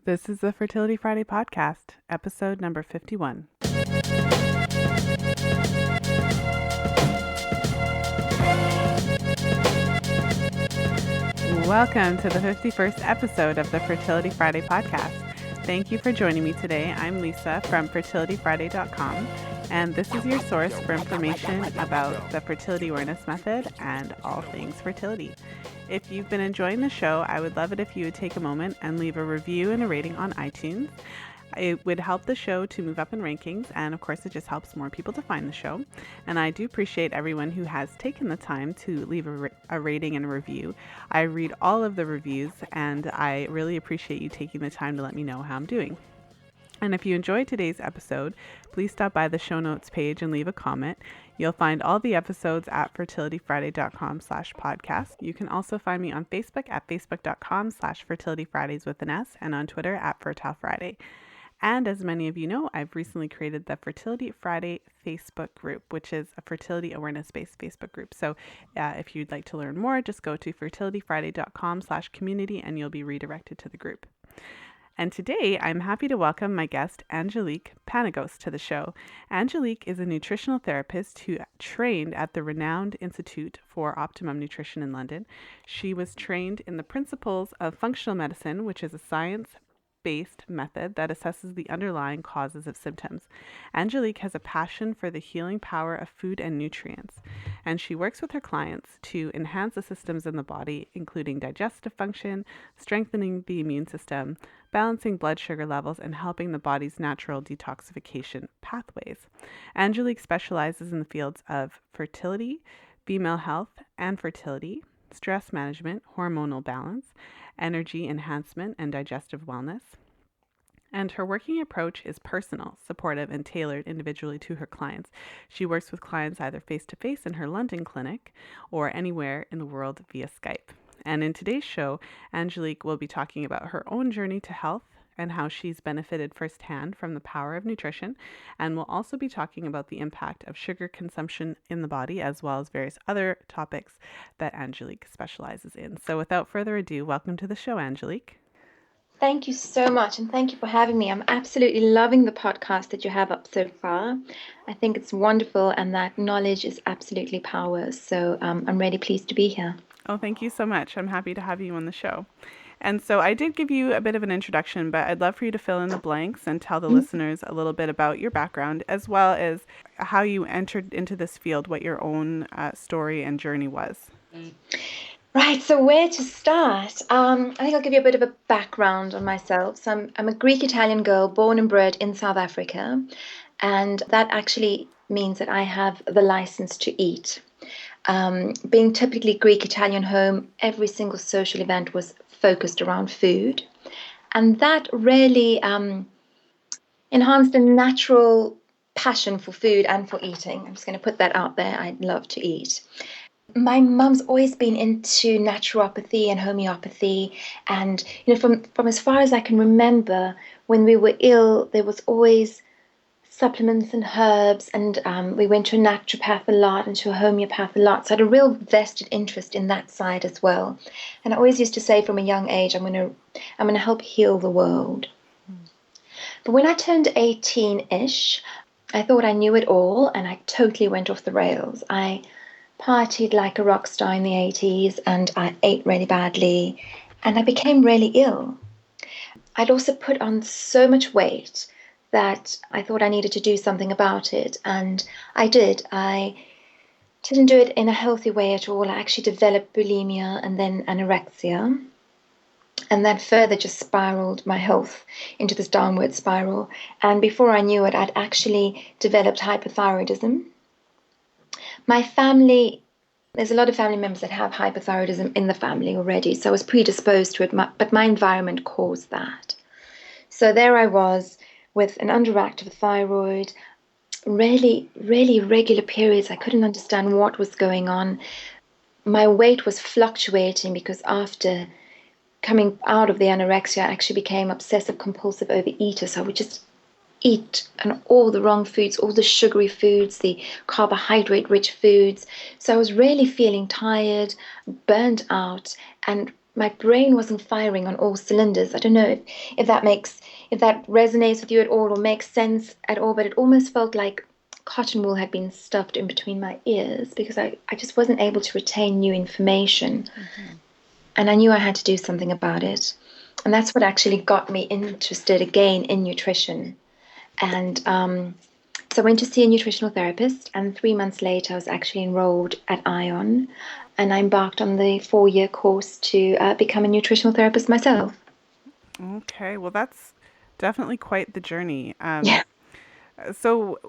This is the Fertility Friday podcast, episode number 51. Welcome to the 51st episode of the Fertility Friday podcast. Thank you for joining me today. I'm Lisa from fertilityfriday.com, and this is your source for information about the fertility awareness method and all things fertility. If you've been enjoying the show, I would love it if you would take a moment and leave a review and a rating on iTunes. It would help the show to move up in rankings, and of course it just helps more people to find the show. And I do appreciate everyone who has taken the time to leave a rating and a review. I read all of the reviews, and I really appreciate you taking the time to let me know how I'm doing. And if you enjoyed today's episode, please stop by the show notes page and leave a comment. You'll find all the episodes at fertilityfriday.com/podcast. You can also find me on Facebook at facebook.com/fertilityfridays with an S, and on Twitter at fertilefriday. And as many of you know, I've recently created the Fertility Friday Facebook group, which is a fertility awareness-based Facebook group. So if you'd like to learn more, just go to fertilityfriday.com/community and you'll be redirected to the group. And today, I'm happy to welcome my guest, Angelique Panagos, to the show. Angelique is a nutritional therapist who trained at the renowned Institute for Optimum Nutrition in London. She was trained in the principles of functional medicine, which is a science-based method that assesses the underlying causes of symptoms. Angelique has a passion for the healing power of food and nutrients, and she works with her clients to enhance the systems in the body, including digestive function, strengthening the immune system, balancing blood sugar levels, and helping the body's natural detoxification pathways. Angelique specializes in the fields of fertility, female health and fertility, stress management, hormonal balance, energy enhancement, and digestive wellness. And her working approach is personal, supportive, and tailored individually to her clients. She works with clients either face-to-face in her London clinic or anywhere in the world via Skype. And in today's show, Angelique will be talking about her own journey to health and how she's benefited firsthand from the power of nutrition. And we'll also be talking about the impact of sugar consumption in the body, as well as various other topics that Angelique specializes in. So without further ado, welcome to the show, Angelique. Thank you so much, and thank you for having me. I'm absolutely loving the podcast that you have up so far. I think it's wonderful, and that knowledge is absolutely power. So I'm really pleased to be here. Oh, thank you so much. I'm happy to have you on the show. And so I did give you a bit of an introduction, but I'd love for you to fill in the blanks and tell the listeners a little bit about your background, as well as how you entered into this field, what your own story and journey was. Right, so where to start? I think I'll give you a bit of a background on myself. So I'm a Greek-Italian girl born and bred in South Africa, and that actually means that I have the license to eat. Being typically Greek-Italian home, every single social event was focused around food, and that really enhanced a natural passion for food and for eating. I'm just going to put that out there. I love to eat. My mum's always been into naturopathy and homeopathy, and from as far as I can remember, when we were ill, there was always supplements and herbs, and we went to a naturopath a lot and to a homeopath a lot. So I had a real vested interest in that side as well. And I always used to say from a young age, I'm gonna help heal the world. But when I turned 18-ish, I thought I knew it all, and I totally went off the rails. I partied like a rock star in the 80s, and I ate really badly, and I became really ill. I'd also put on so much weight that I thought I needed to do something about it, and I did. I didn't do it in a healthy way at all. I actually developed bulimia and then anorexia, and that further just spiraled my health into this downward spiral. And before I knew it, I'd actually developed hypothyroidism. My family, there's a lot of family members that have hypothyroidism in the family already, so I was predisposed to it, but my environment caused that. So there I was with an underactive thyroid, really, really irregular periods. I couldn't understand what was going on. My weight was fluctuating because after coming out of the anorexia, I actually became obsessive compulsive overeater. So I would just eat and all the wrong foods, all the sugary foods, the carbohydrate rich foods. So I was really feeling tired, burnt out, and my brain wasn't firing on all cylinders. I don't know if if that resonates with you at all or makes sense at all, but it almost felt like cotton wool had been stuffed in between my ears because I just wasn't able to retain new information. Mm-hmm. And I knew I had to do something about it. And that's what actually got me interested again in nutrition. And so I went to see a nutritional therapist, and 3 months later, I was actually enrolled at ION, and I embarked on the 4-year course to become a nutritional therapist myself. Okay, well, that's definitely quite the journey. Yeah, So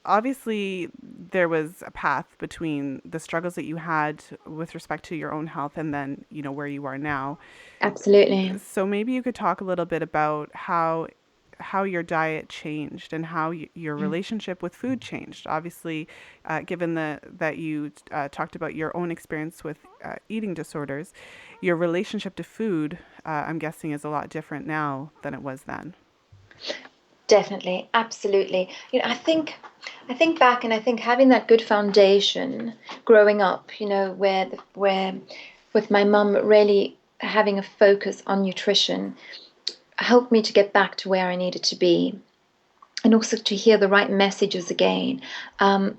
obviously there was a path between the struggles that you had with respect to your own health and then, where you are now. absolutely. So maybe you could talk a little bit about how your diet changed and how your Mm. relationship with food changed. Obviously, given that you talked about your own experience with eating disorders, your relationship to food, I'm guessing, is a lot different now than it was then. Definitely, absolutely. I think back, and I think having that good foundation growing up, where with my mum really having a focus on nutrition helped me to get back to where I needed to be, and also to hear the right messages again. Um,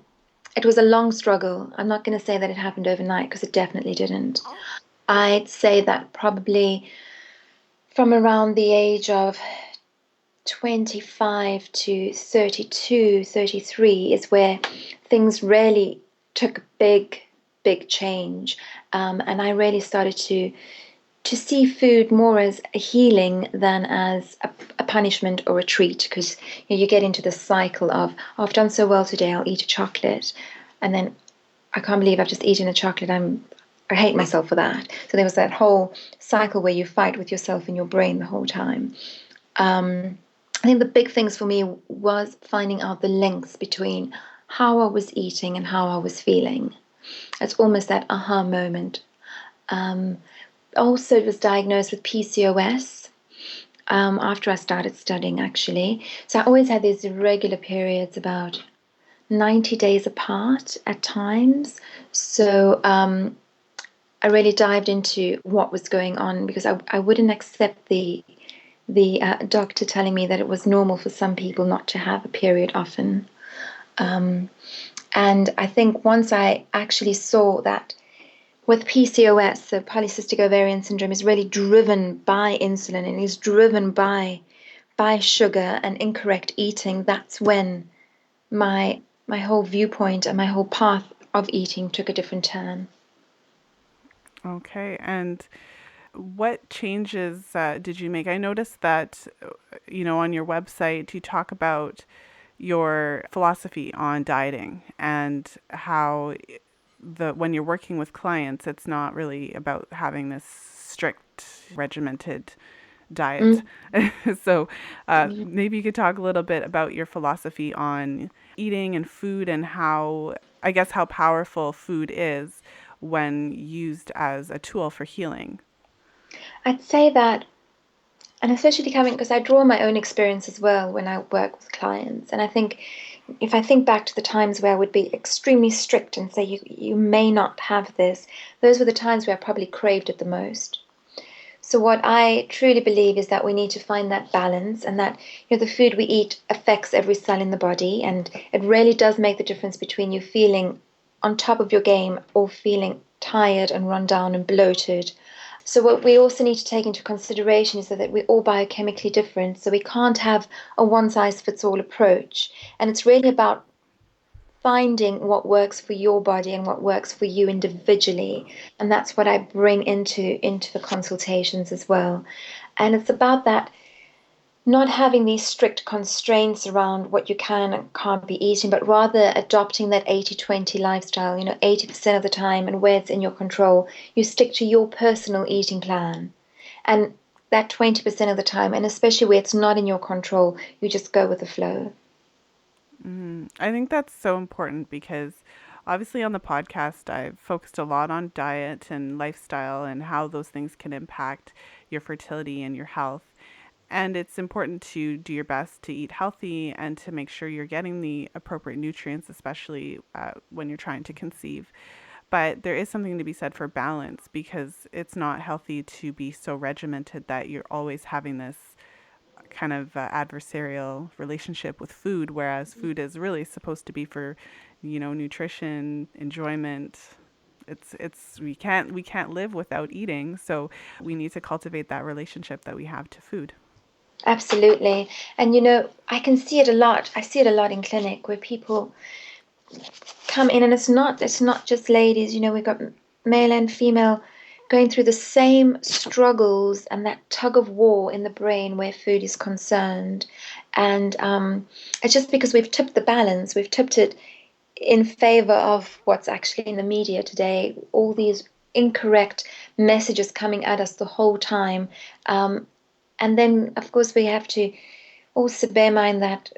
it was a long struggle. I'm not going to say that it happened overnight because it definitely didn't. I'd say that probably from around the age of 25 to 32, 33 is where things really took a big change. And I really started to see food more as a healing than as a punishment or a treat, because you get into the cycle of, oh, I've done so well today, I'll eat a chocolate. And then I can't believe I've just eaten a chocolate. I hate myself for that. So there was that whole cycle where you fight with yourself in your brain the whole time. I think the big things for me was finding out the links between how I was eating and how I was feeling. It's almost that aha moment. Um, Also, was diagnosed with PCOS after I started studying, actually. So I always had these irregular periods, about 90 days apart at times. So I really dived into what was going on because I wouldn't accept the doctor telling me that it was normal for some people not to have a period often. Um, and I think once I actually saw that with PCOS, so polycystic ovarian syndrome, is really driven by insulin and is driven by sugar and incorrect eating, that's when my whole viewpoint and my whole path of eating took a different turn. Okay, and what changes did you make? I noticed that, on your website, you talk about your philosophy on dieting and how the when you're working with clients, it's not really about having this strict, regimented diet. Mm. So maybe you could talk a little bit about your philosophy on eating and food and how, I guess, how powerful food is when used as a tool for healing. I'd say that, and especially coming because I draw on my own experience as well when I work with clients. And I think if I think back to the times where I would be extremely strict and say you may not have this, those were the times where I probably craved it the most. So what I truly believe is that we need to find that balance, and that the food we eat affects every cell in the body, and it really does make the difference between you feeling on top of your game or feeling tired and run down and bloated. So what we also need to take into consideration is that we're all biochemically different, so we can't have a one size fits all approach. And it's really about finding what works for your body and what works for you individually, and that's what I bring into the consultations as well. And it's about that, not having these strict constraints around what you can and can't be eating, but rather adopting that 80/20 lifestyle. 80% of the time, and where it's in your control, you stick to your personal eating plan. And that 20% of the time, and especially where it's not in your control, you just go with the flow. I think that's so important because obviously on the podcast, I've focused a lot on diet and lifestyle and how those things can impact your fertility and your health. And it's important to do your best to eat healthy and to make sure you're getting the appropriate nutrients, especially when you're trying to conceive. But there is something to be said for balance, because it's not healthy to be so regimented that you're always having this kind of adversarial relationship with food, whereas food is really supposed to be for, nutrition, enjoyment. It's we can't live without eating, so we need to cultivate that relationship that we have to food. Absolutely. And I can see it a lot. I see it a lot in clinic where people come in, and it's not just ladies, we've got male and female going through the same struggles and that tug of war in the brain where food is concerned. And it's just because we've tipped the balance, we've tipped it in favor of what's actually in the media today, all these incorrect messages coming at us the whole time. And then, of course, we have to also bear in mind that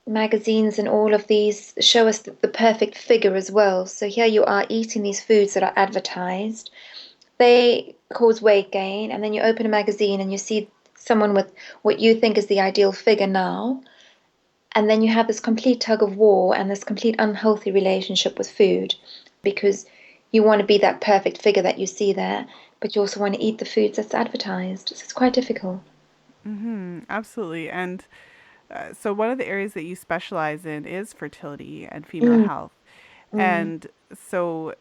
magazines and all of these show us the perfect figure as well. So here you are eating these foods that are advertised. They cause weight gain, and then you open a magazine and you see someone with what you think is the ideal figure now. And then you have this complete tug of war and this complete unhealthy relationship with food, because you want to be that perfect figure that you see there, but you also want to eat the foods that's advertised. So it's quite difficult. Absolutely. And so one of the areas that you specialize in is fertility and female Mm, health. mm. And so,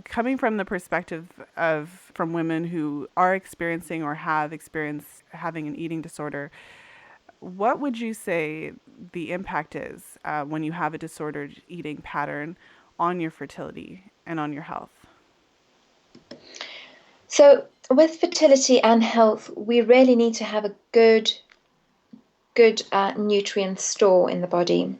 coming from the perspective of from women who are experiencing or have experienced having an eating disorder, what would you say the impact is when you have a disordered eating pattern on your fertility and on your health? So with fertility and health, we really need to have a good nutrient store in the body.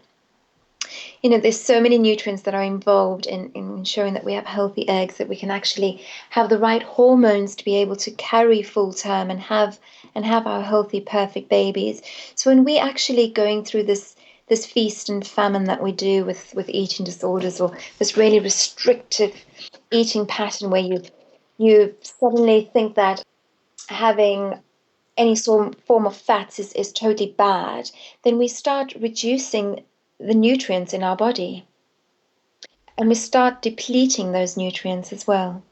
There's so many nutrients that are involved in ensuring that we have healthy eggs, that we can actually have the right hormones to be able to carry full term and have our healthy, perfect babies. So when we actually going through this feast and famine that we do with eating disorders, or this really restrictive eating pattern where you suddenly think that having any form of fats is totally bad, then we start reducing the nutrients in our body, and we start depleting those nutrients as well.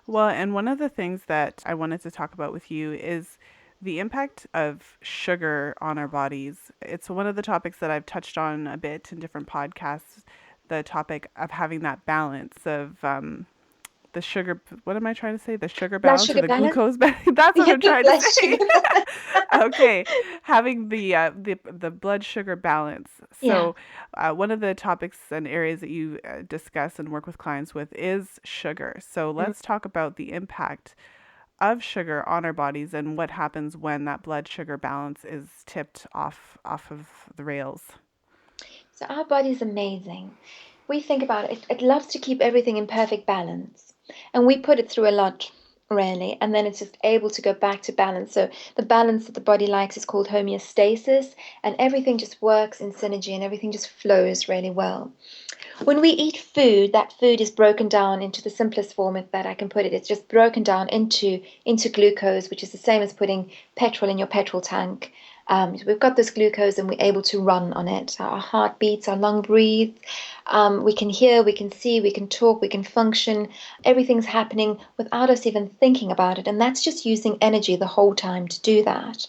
Well, and one of the things that I wanted to talk about with you is the impact of sugar on our bodies. It's one of the topics that I've touched on a bit in different podcasts, the topic of having that balance of the sugar, what am I trying to say? The sugar Blood balance or sugar the balance. glucose balance? That's what Yeah, I'm trying to blood say. sugar. Okay, having the blood sugar balance. Yeah. So, one of the topics and areas that you discuss and work with clients with is sugar. So, Mm. let's talk about the impact of sugar on our bodies and what happens when that blood sugar balance is tipped off of the rails. So our body's amazing. We think about it. It loves to keep everything in perfect balance. And we put it through a lot, really. And then it's just able to go back to balance. So the balance that the body likes is called homeostasis. And everything just works in synergy and everything just flows really well. When we eat food, that food is broken down into the simplest form, if that I can put it. It's just broken down into glucose, which is the same as putting petrol in your petrol tank. So we've got this glucose and we're able to run on it. Our heart beats, our lung breathes. We can hear, we can see, we can talk, we can function. Everything's happening without us even thinking about it. And that's just using energy the whole time to do that.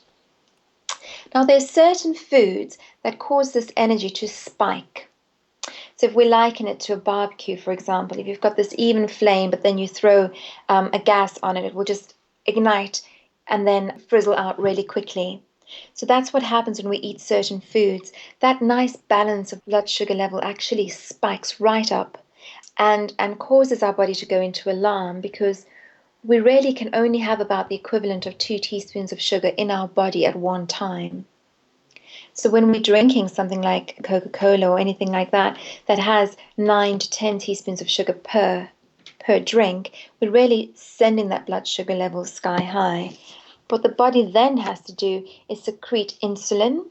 Now, there's certain foods that cause this energy to spike. So if we liken it to a barbecue, for example, if you've got this even flame, but then you throw a gas on it, it will just ignite and then frizzle out really quickly. So that's what happens when we eat certain foods. That nice balance of blood sugar level actually spikes right up and causes our body to go into alarm, because we really can only have about the equivalent of 2 teaspoons of sugar in our body at one time. So when we're drinking something like Coca-Cola or anything like that, that has 9 to 10 teaspoons of sugar per drink, we're really sending that blood sugar level sky high. What the body then has to do is secrete insulin,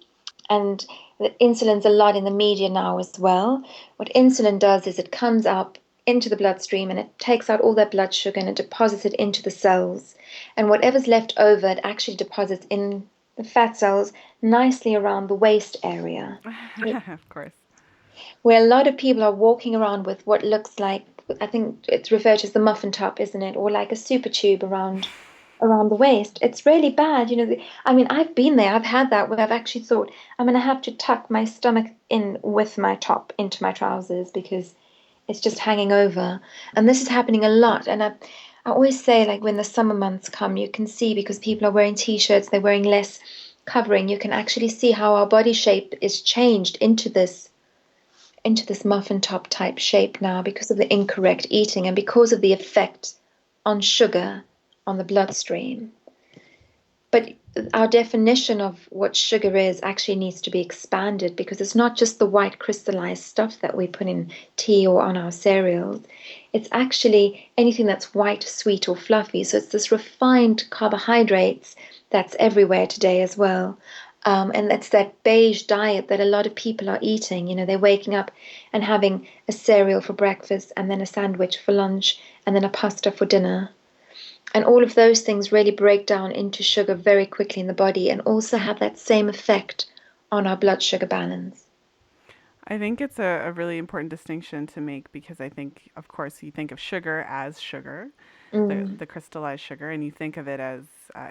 and the insulin's a lot in the media now as well. What insulin does is it comes up into the bloodstream and it takes out all that blood sugar and it deposits it into the cells. And whatever's left over, it actually deposits in the fat cells nicely around the waist area. Of course. where a lot of people are walking around with what looks like, I think it's referred to as the muffin top, isn't it? Or like a super tube around the waist. It's really bad. I mean, I've been there. I've had that where I've actually thought I'm going to have to tuck my stomach in with my top into my trousers because it's just hanging over. And this is happening a lot. And I always say, like, when the summer months come, you can see because people are wearing t-shirts, they're wearing less covering, you can actually see how our body shape is changed into this muffin top type shape now because of the incorrect eating and because of the effect on sugar on the bloodstream. But our definition of what sugar is actually needs to be expanded because it's not just the white crystallized stuff that we put in tea or on our cereals. It's actually anything that's white, sweet, or fluffy. So it's this refined carbohydrates that's everywhere today as well. And it's that beige diet that a lot of people are eating. They're waking up and having a cereal for breakfast and then a sandwich for lunch and then a pasta for dinner. And all of those things really break down into sugar very quickly in the body and also have that same effect on our blood sugar balance. I think it's a really important distinction to make because I think, of course, you think of sugar as sugar, Mm, the crystallized sugar, and you think of it as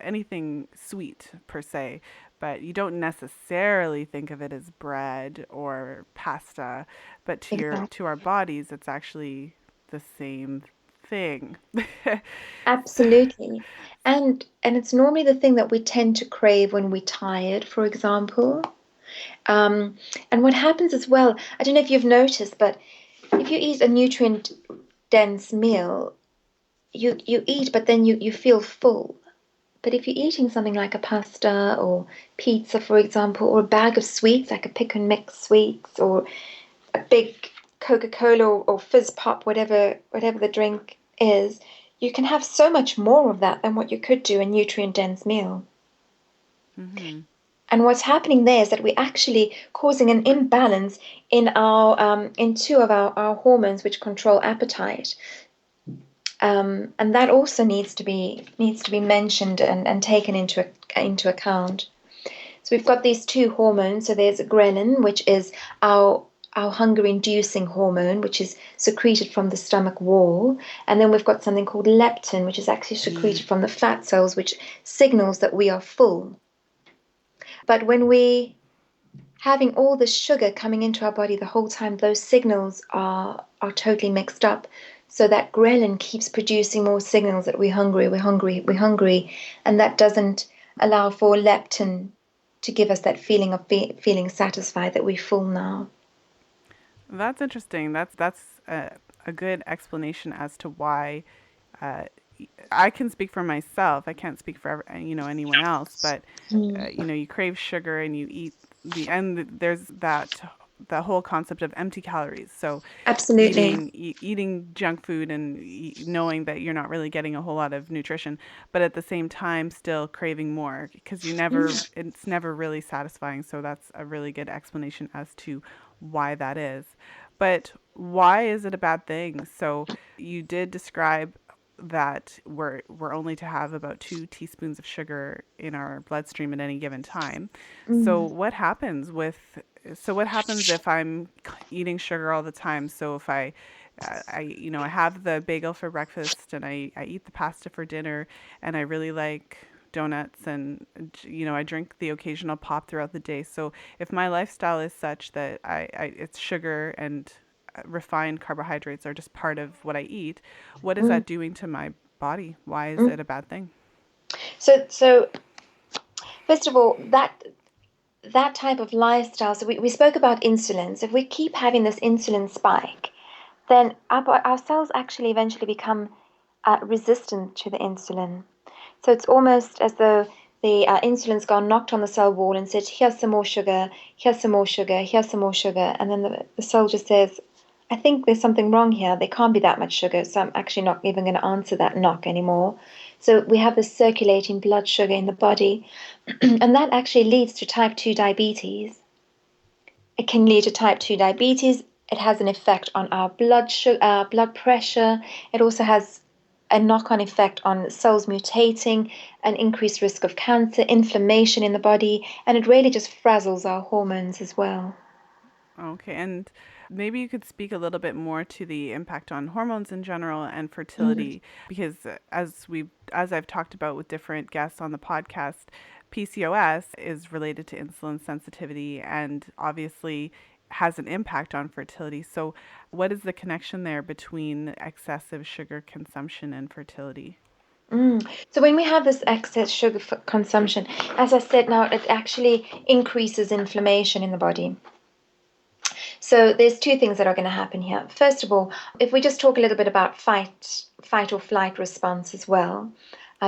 anything sweet per se, but you don't necessarily think of it as bread or pasta. But exactly. to our bodies, it's actually the same thing. So, Absolutely. And it's normally the thing that we tend to crave when we're tired, for example. Um, and what happens as well, I don't know if you've noticed, but if you eat a nutrient dense meal, you eat, but then you feel full. But if you're eating something like a pasta or pizza, for example, or a bag of sweets, like a pick and mix sweets, or a big Coca-Cola or fizz pop, whatever the drink is, you can have so much more of that than what you could do a nutrient dense meal. hmm. And what's happening there is that we're actually causing an imbalance in two of our hormones which control appetite. And that also needs to be mentioned and taken into account. So we've got these two hormones. So there's ghrelin, which is our hunger-inducing hormone, which is secreted from the stomach wall, and then we've got something called leptin, which is actually secreted from the fat cells, which signals that we are full. But when we having all the sugar coming into our body the whole time, those signals are totally mixed up. So that ghrelin keeps producing more signals that we're hungry, we're hungry, we're hungry, and that doesn't allow for leptin to give us that feeling of feeling satisfied that we're full now. That's interesting. That's a good explanation as to why uh, I can speak for myself. I can't speak for anyone else, but Mm, you crave sugar and you eat there's that whole concept of empty calories. So absolutely. eating junk food and knowing that you're not really getting a whole lot of nutrition, but at the same time still craving more because it's never really satisfying. So that's a really good explanation as to why that is. But why is it a bad thing? So you did describe that we're only to have about 2 teaspoons of sugar in our bloodstream at any given time. So Mm, what happens if I'm eating sugar all the time? So if I have the bagel for breakfast and I eat the pasta for dinner and I really like donuts and I drink the occasional pop throughout the day. So if my lifestyle is such that it's sugar and refined carbohydrates are just part of what I eat, what is mm, that doing to my body? Why is mm. it a bad thing? So first of all, that type of lifestyle. So we spoke about insulin. So if we keep having this insulin spike, then our cells actually eventually become resistant to the insulin. So it's almost as though the insulin's gone knocked on the cell wall and said, here's some more sugar, here's some more sugar, here's some more sugar. And then the cell just says, I think there's something wrong here. There can't be that much sugar. So I'm actually not even going to answer that knock anymore. So we have this circulating blood sugar in the body. And that actually leads to type 2 diabetes. It can lead to type 2 diabetes. It has an effect on our blood pressure. It also has a knock-on effect on cells mutating, an increased risk of cancer, inflammation in the body, and it really just frazzles our hormones as well. Okay, and Maybe you could speak a little bit more to the impact on hormones in general and fertility, because as I've talked about with different guests on the podcast, PCOS is related to insulin sensitivity and obviously has an impact on fertility. So, what is the connection there between excessive sugar consumption and fertility? So when we have this excess sugar consumption, as I said now, it actually increases inflammation in the body. So there's two things that are going to happen here. First of all, if we just talk a little bit about fight or flight response as well,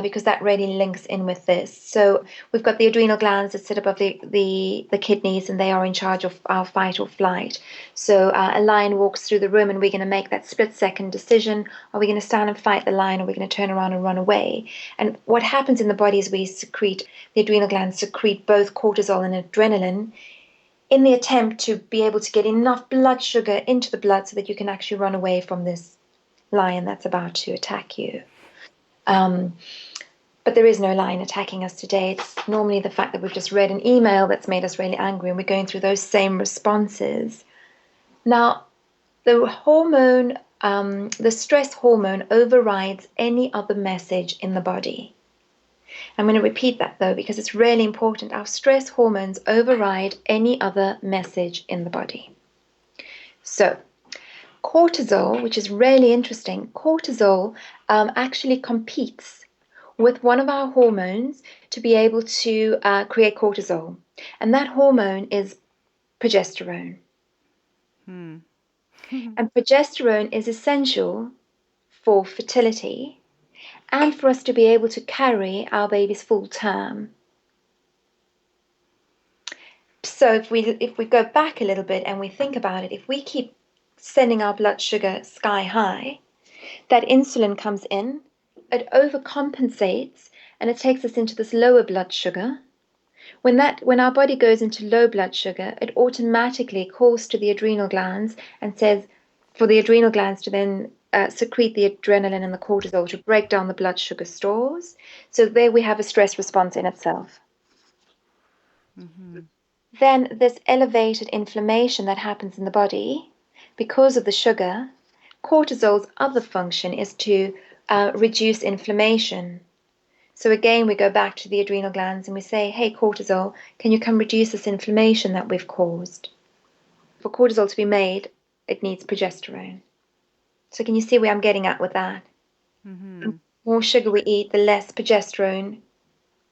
because that really links in with this. So we've got the adrenal glands that sit above the kidneys, and they are in charge of our fight or flight. So a lion walks through the room, and we're going to make that split-second decision. Are we going to stand and fight the lion, or are we going to turn around and run away? And what happens in the body is the adrenal glands secrete both cortisol and adrenaline in the attempt to be able to get enough blood sugar into the blood so that you can actually run away from this lion that's about to attack you. But there is no lion attacking us today. It's normally the fact that we've just read an email that's made us really angry, and we're going through those same responses. Now, the hormone, the stress hormone overrides any other message in the body. I'm going to repeat that though, because it's really important. Our stress hormones override any other message in the body. So, cortisol, which is really interesting, cortisol actually competes with one of our hormones to be able to create cortisol. And that hormone is progesterone. And progesterone is essential for fertility and for us to be able to carry our babies full term. So if we go back a little bit and we think about it, if we keep sending our blood sugar sky high, that insulin comes in, it overcompensates, and it takes us into this lower blood sugar. When our body goes into low blood sugar, it automatically calls to the adrenal glands and says for the adrenal glands to then secrete the adrenaline and the cortisol to break down the blood sugar stores. So there we have a stress response in itself. Then this elevated inflammation that happens in the body because of the sugar, cortisol's other function is to reduce inflammation. So again, we go back to the adrenal glands and we say, hey, cortisol, can you come reduce this inflammation that we've caused? For cortisol to be made, it needs progesterone. So can you see where I'm getting at with that? The more sugar we eat, the less progesterone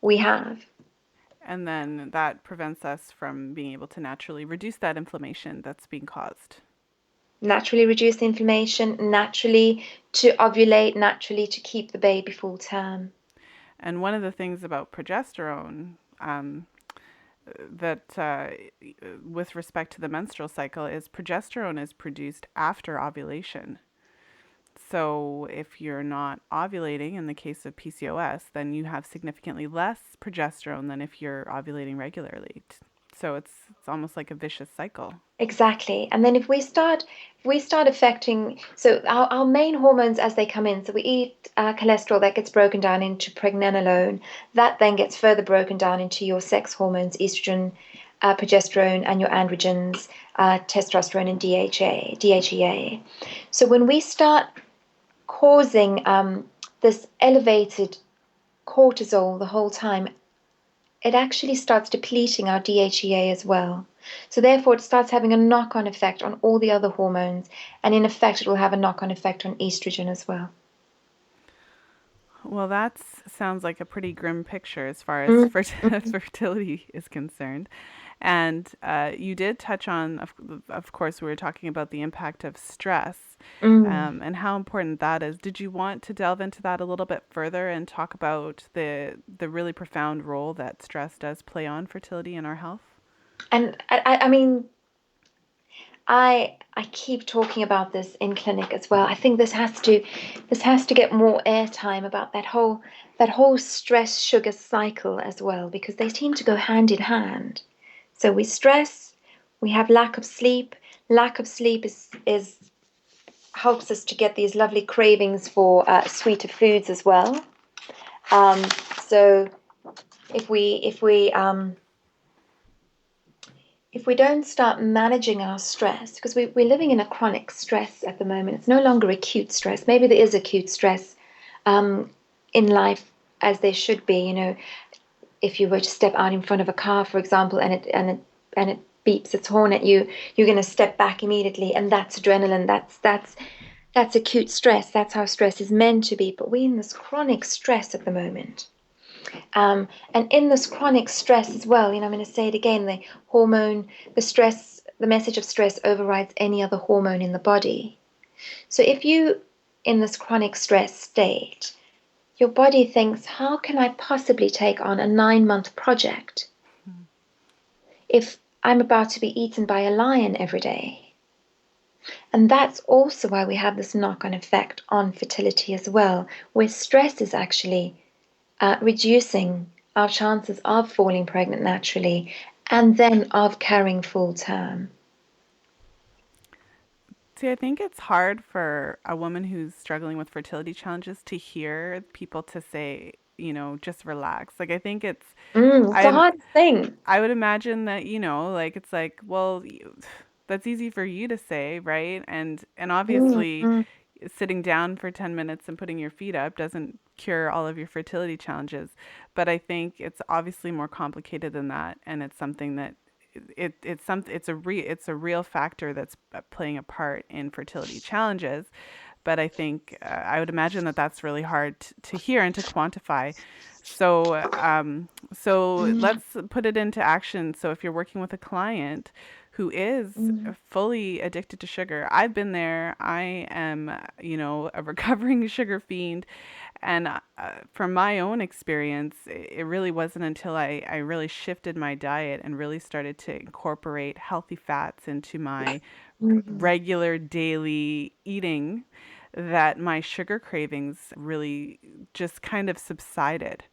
we have. And then that prevents us from being able to naturally reduce that inflammation that's being caused. Naturally reduce the inflammation, naturally to ovulate, naturally to keep the baby full term. And one of the things about progesterone with respect to the menstrual cycle is progesterone is produced after ovulation. So if you're not ovulating in the case of PCOS, then you have significantly less progesterone than if you're ovulating regularly. So it's almost like a vicious cycle. Exactly. And then if we start affecting, so our main hormones as they come in, so we eat cholesterol that gets broken down into pregnenolone, that then gets further broken down into your sex hormones, estrogen, progesterone, and your androgens, testosterone and DHEA. So when we start causing this elevated cortisol the whole time, it actually starts depleting our DHEA as well. So therefore, it starts having a knock-on effect on all the other hormones, and in effect, it will have a knock-on effect on estrogen as well. Well, that sounds like a pretty grim picture as far as fertility is concerned. And you did touch on, of course, we were talking about the impact of stress and how important that is. Did you want to delve into that a little bit further and talk about the really profound role that stress does play on fertility and our health? And I mean, I keep talking about this in clinic as well. I think this has to get more airtime about that whole stress sugar cycle as well, because they seem to go hand in hand. So we stress, we have lack of sleep. Lack of sleep is helps us to get these lovely cravings for sweeter foods as well. So if we if we don't start managing our stress, because we're living in a chronic stress at the moment, it's no longer acute stress. Maybe there is acute stress um, in life, as there should be. If you were to step out in front of a car, for example, and it beeps its horn at you, you're going to step back immediately, and that's adrenaline. That's acute stress. That's how stress is meant to be. But we're in this chronic stress at the moment. And in this chronic stress as well, I'm going to say it again, the message of stress overrides any other hormone in the body. So if you, in this chronic stress state, your body thinks, how can I possibly take on a 9-month project if I'm about to be eaten by a lion every day? And that's also why we have this knock-on effect on fertility as well, where stress is actually reducing our chances of falling pregnant naturally and then of carrying full term. See, I think it's hard for a woman who's struggling with fertility challenges to hear people to say, just relax. Like I think It's the I hardest thing. I would imagine that, like it's like, well, that's easy for you to say, right? And obviously Mm. sitting down for 10 minutes and putting your feet up doesn't cure all of your fertility challenges, but I think it's obviously more complicated than that, and it's something that it's a real factor that's playing a part in fertility challenges. But I think I would imagine that that's really hard to hear and to quantify. So Mm. let's put it into action. So if you're working with a client who is Mm. fully addicted to sugar, I've been there. I am, a recovering sugar fiend. And from my own experience, it really wasn't until I really shifted my diet and really started to incorporate healthy fats into my Mm. regular daily eating that my sugar cravings really just kind of subsided.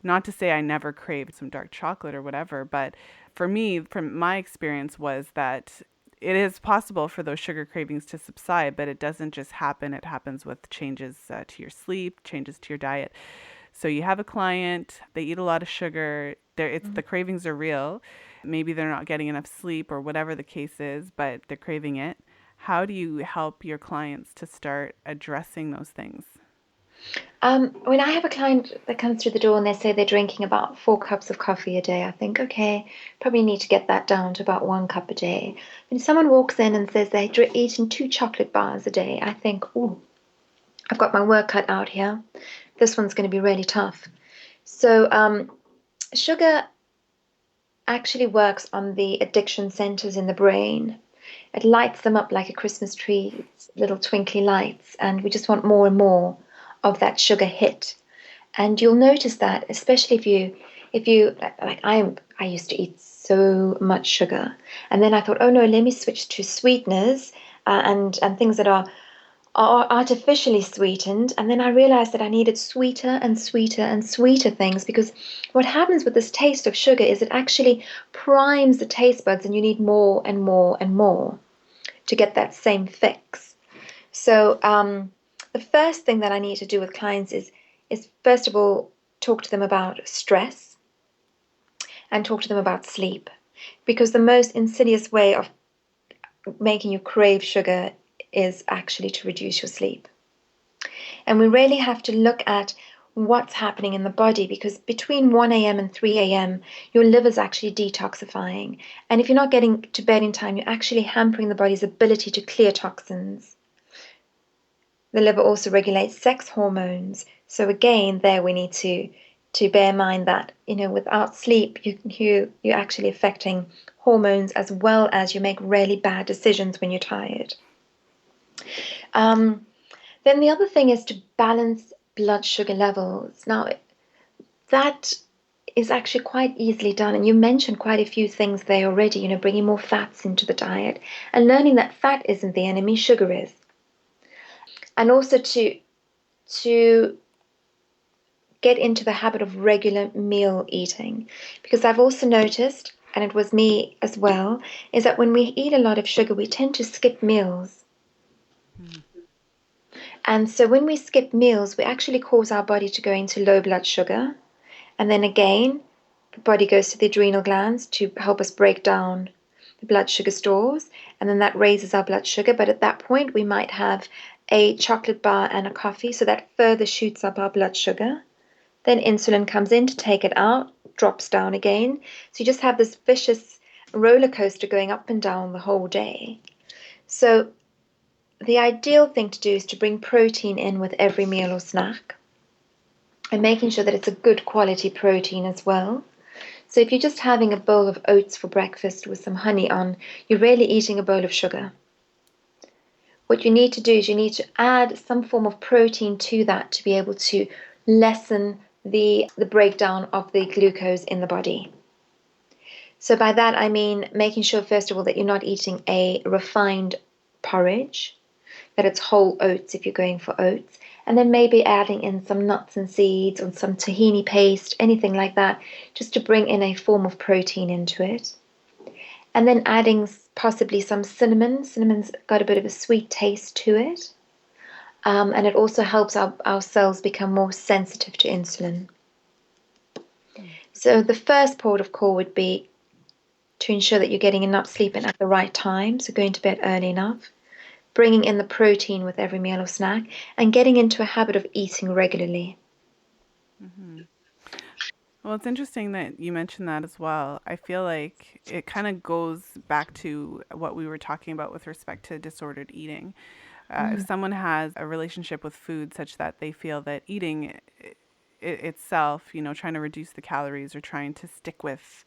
Not to say I never craved some dark chocolate or whatever, but for me, from my experience, was that it is possible for those sugar cravings to subside, but it doesn't just happen. It happens with changes to your sleep, changes to your diet. So you have a client, they eat a lot of sugar, the cravings are real. Maybe they're not getting enough sleep or whatever the case is, but they're craving it. How do you help your clients to start addressing those things? When I have a client that comes through the door and they say they're drinking about 4 cups of coffee a day, I think, okay, probably need to get that down to about 1 cup a day. When someone walks in and says they're eating 2 chocolate bars a day, I think, oh, I've got my work cut out here. This one's going to be really tough. So, sugar actually works on the addiction centers in the brain. It lights them up like a Christmas tree, little twinkly lights, and we just want more and more of that sugar hit. And you'll notice that, especially if you like I used to eat so much sugar, and then I thought, oh no, let me switch to sweeteners and things that are artificially sweetened. And then I realized that I needed sweeter and sweeter and sweeter things, because what happens with this taste of sugar is it actually primes the taste buds, and you need more and more and more to get that same fix. So the first thing that I need to do with clients is first of all talk to them about stress and talk to them about sleep, because the most insidious way of making you crave sugar is actually to reduce your sleep. And we really have to look at what's happening in the body, because between 1 a.m. and 3 a.m., your liver's actually detoxifying. And if you're not getting to bed in time, you're actually hampering the body's ability to clear toxins. The liver also regulates sex hormones. So again, there we need to bear in mind that, without sleep, you're actually affecting hormones, as well as you make really bad decisions when you're tired. Um, then the other thing is to balance blood sugar levels. Now, that is actually quite easily done. And you mentioned quite a few things there already, bringing more fats into the diet and learning that fat isn't the enemy, sugar is. And also to get into the habit of regular meal eating. Because I've also noticed, and it was me as well, is that when we eat a lot of sugar, we tend to skip meals. Mm. And so when we skip meals, we actually cause our body to go into low blood sugar. And then again, the body goes to the adrenal glands to help us break down the blood sugar stores, and then that raises our blood sugar. But at that point, we might have a chocolate bar and a coffee, so that further shoots up our blood sugar. Then insulin comes in to take it out, drops down again. So you just have this vicious roller coaster going up and down the whole day. So the ideal thing to do is to bring protein in with every meal or snack, and making sure that it's a good quality protein as well. So if you're just having a bowl of oats for breakfast with some honey on, you're really eating a bowl of sugar. What you need to do is you need to add some form of protein to that to be able to lessen the breakdown of the glucose in the body. So by that I mean making sure, first of all, that you're not eating a refined porridge, that it's whole oats if you're going for oats, and then maybe adding in some nuts and seeds or some tahini paste, anything like that, just to bring in a form of protein into it. And then adding possibly some cinnamon. Cinnamon's got a bit of a sweet taste to it. And it also helps our cells become more sensitive to insulin. So the first port of call would be to ensure that you're getting enough sleep and at the right time, so going to bed early enough, bringing in the protein with every meal or snack, and getting into a habit of eating regularly. Mm-hmm. Well, it's interesting that you mentioned that as well. I feel like it kind of goes back to what we were talking about with respect to disordered eating. If someone has a relationship with food such that they feel that eating itself, trying to reduce the calories or trying to stick with,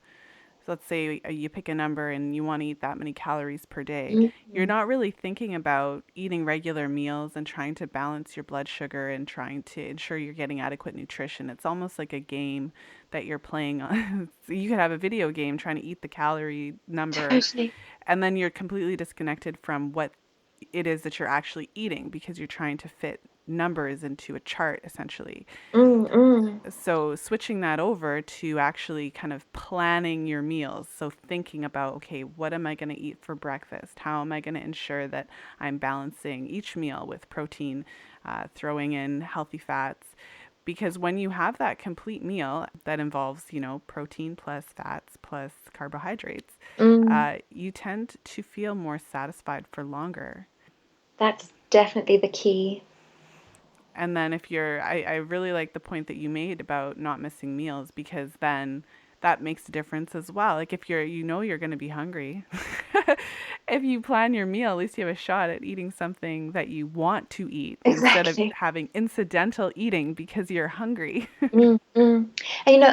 so let's say you pick a number and you want to eat that many calories per day, you're Mm-hmm. not really thinking about eating regular meals and trying to balance your blood sugar and trying to ensure you're getting adequate nutrition. It's almost like a game that you're playing on. So you could have a video game trying to eat the calorie number, Totally. and then you're completely disconnected from what it is that you're actually eating because you're trying to fit numbers into a chart essentially. Mm-mm. So switching that over to actually kind of planning your meals, so thinking about, okay, what am I going to eat for breakfast, how am I going to ensure that I'm balancing each meal with protein, throwing in healthy fats, because when you have that complete meal that involves, protein plus fats plus carbohydrates, Mm. you tend to feel more satisfied for longer. That's definitely the key. And then if I really like the point that you made about not missing meals, because then that makes a difference as well. Like if you're going to be hungry, if you plan your meal, at least you have a shot at eating something that you want to eat instead of Exactly. having incidental eating because you're hungry. Mm, mm. And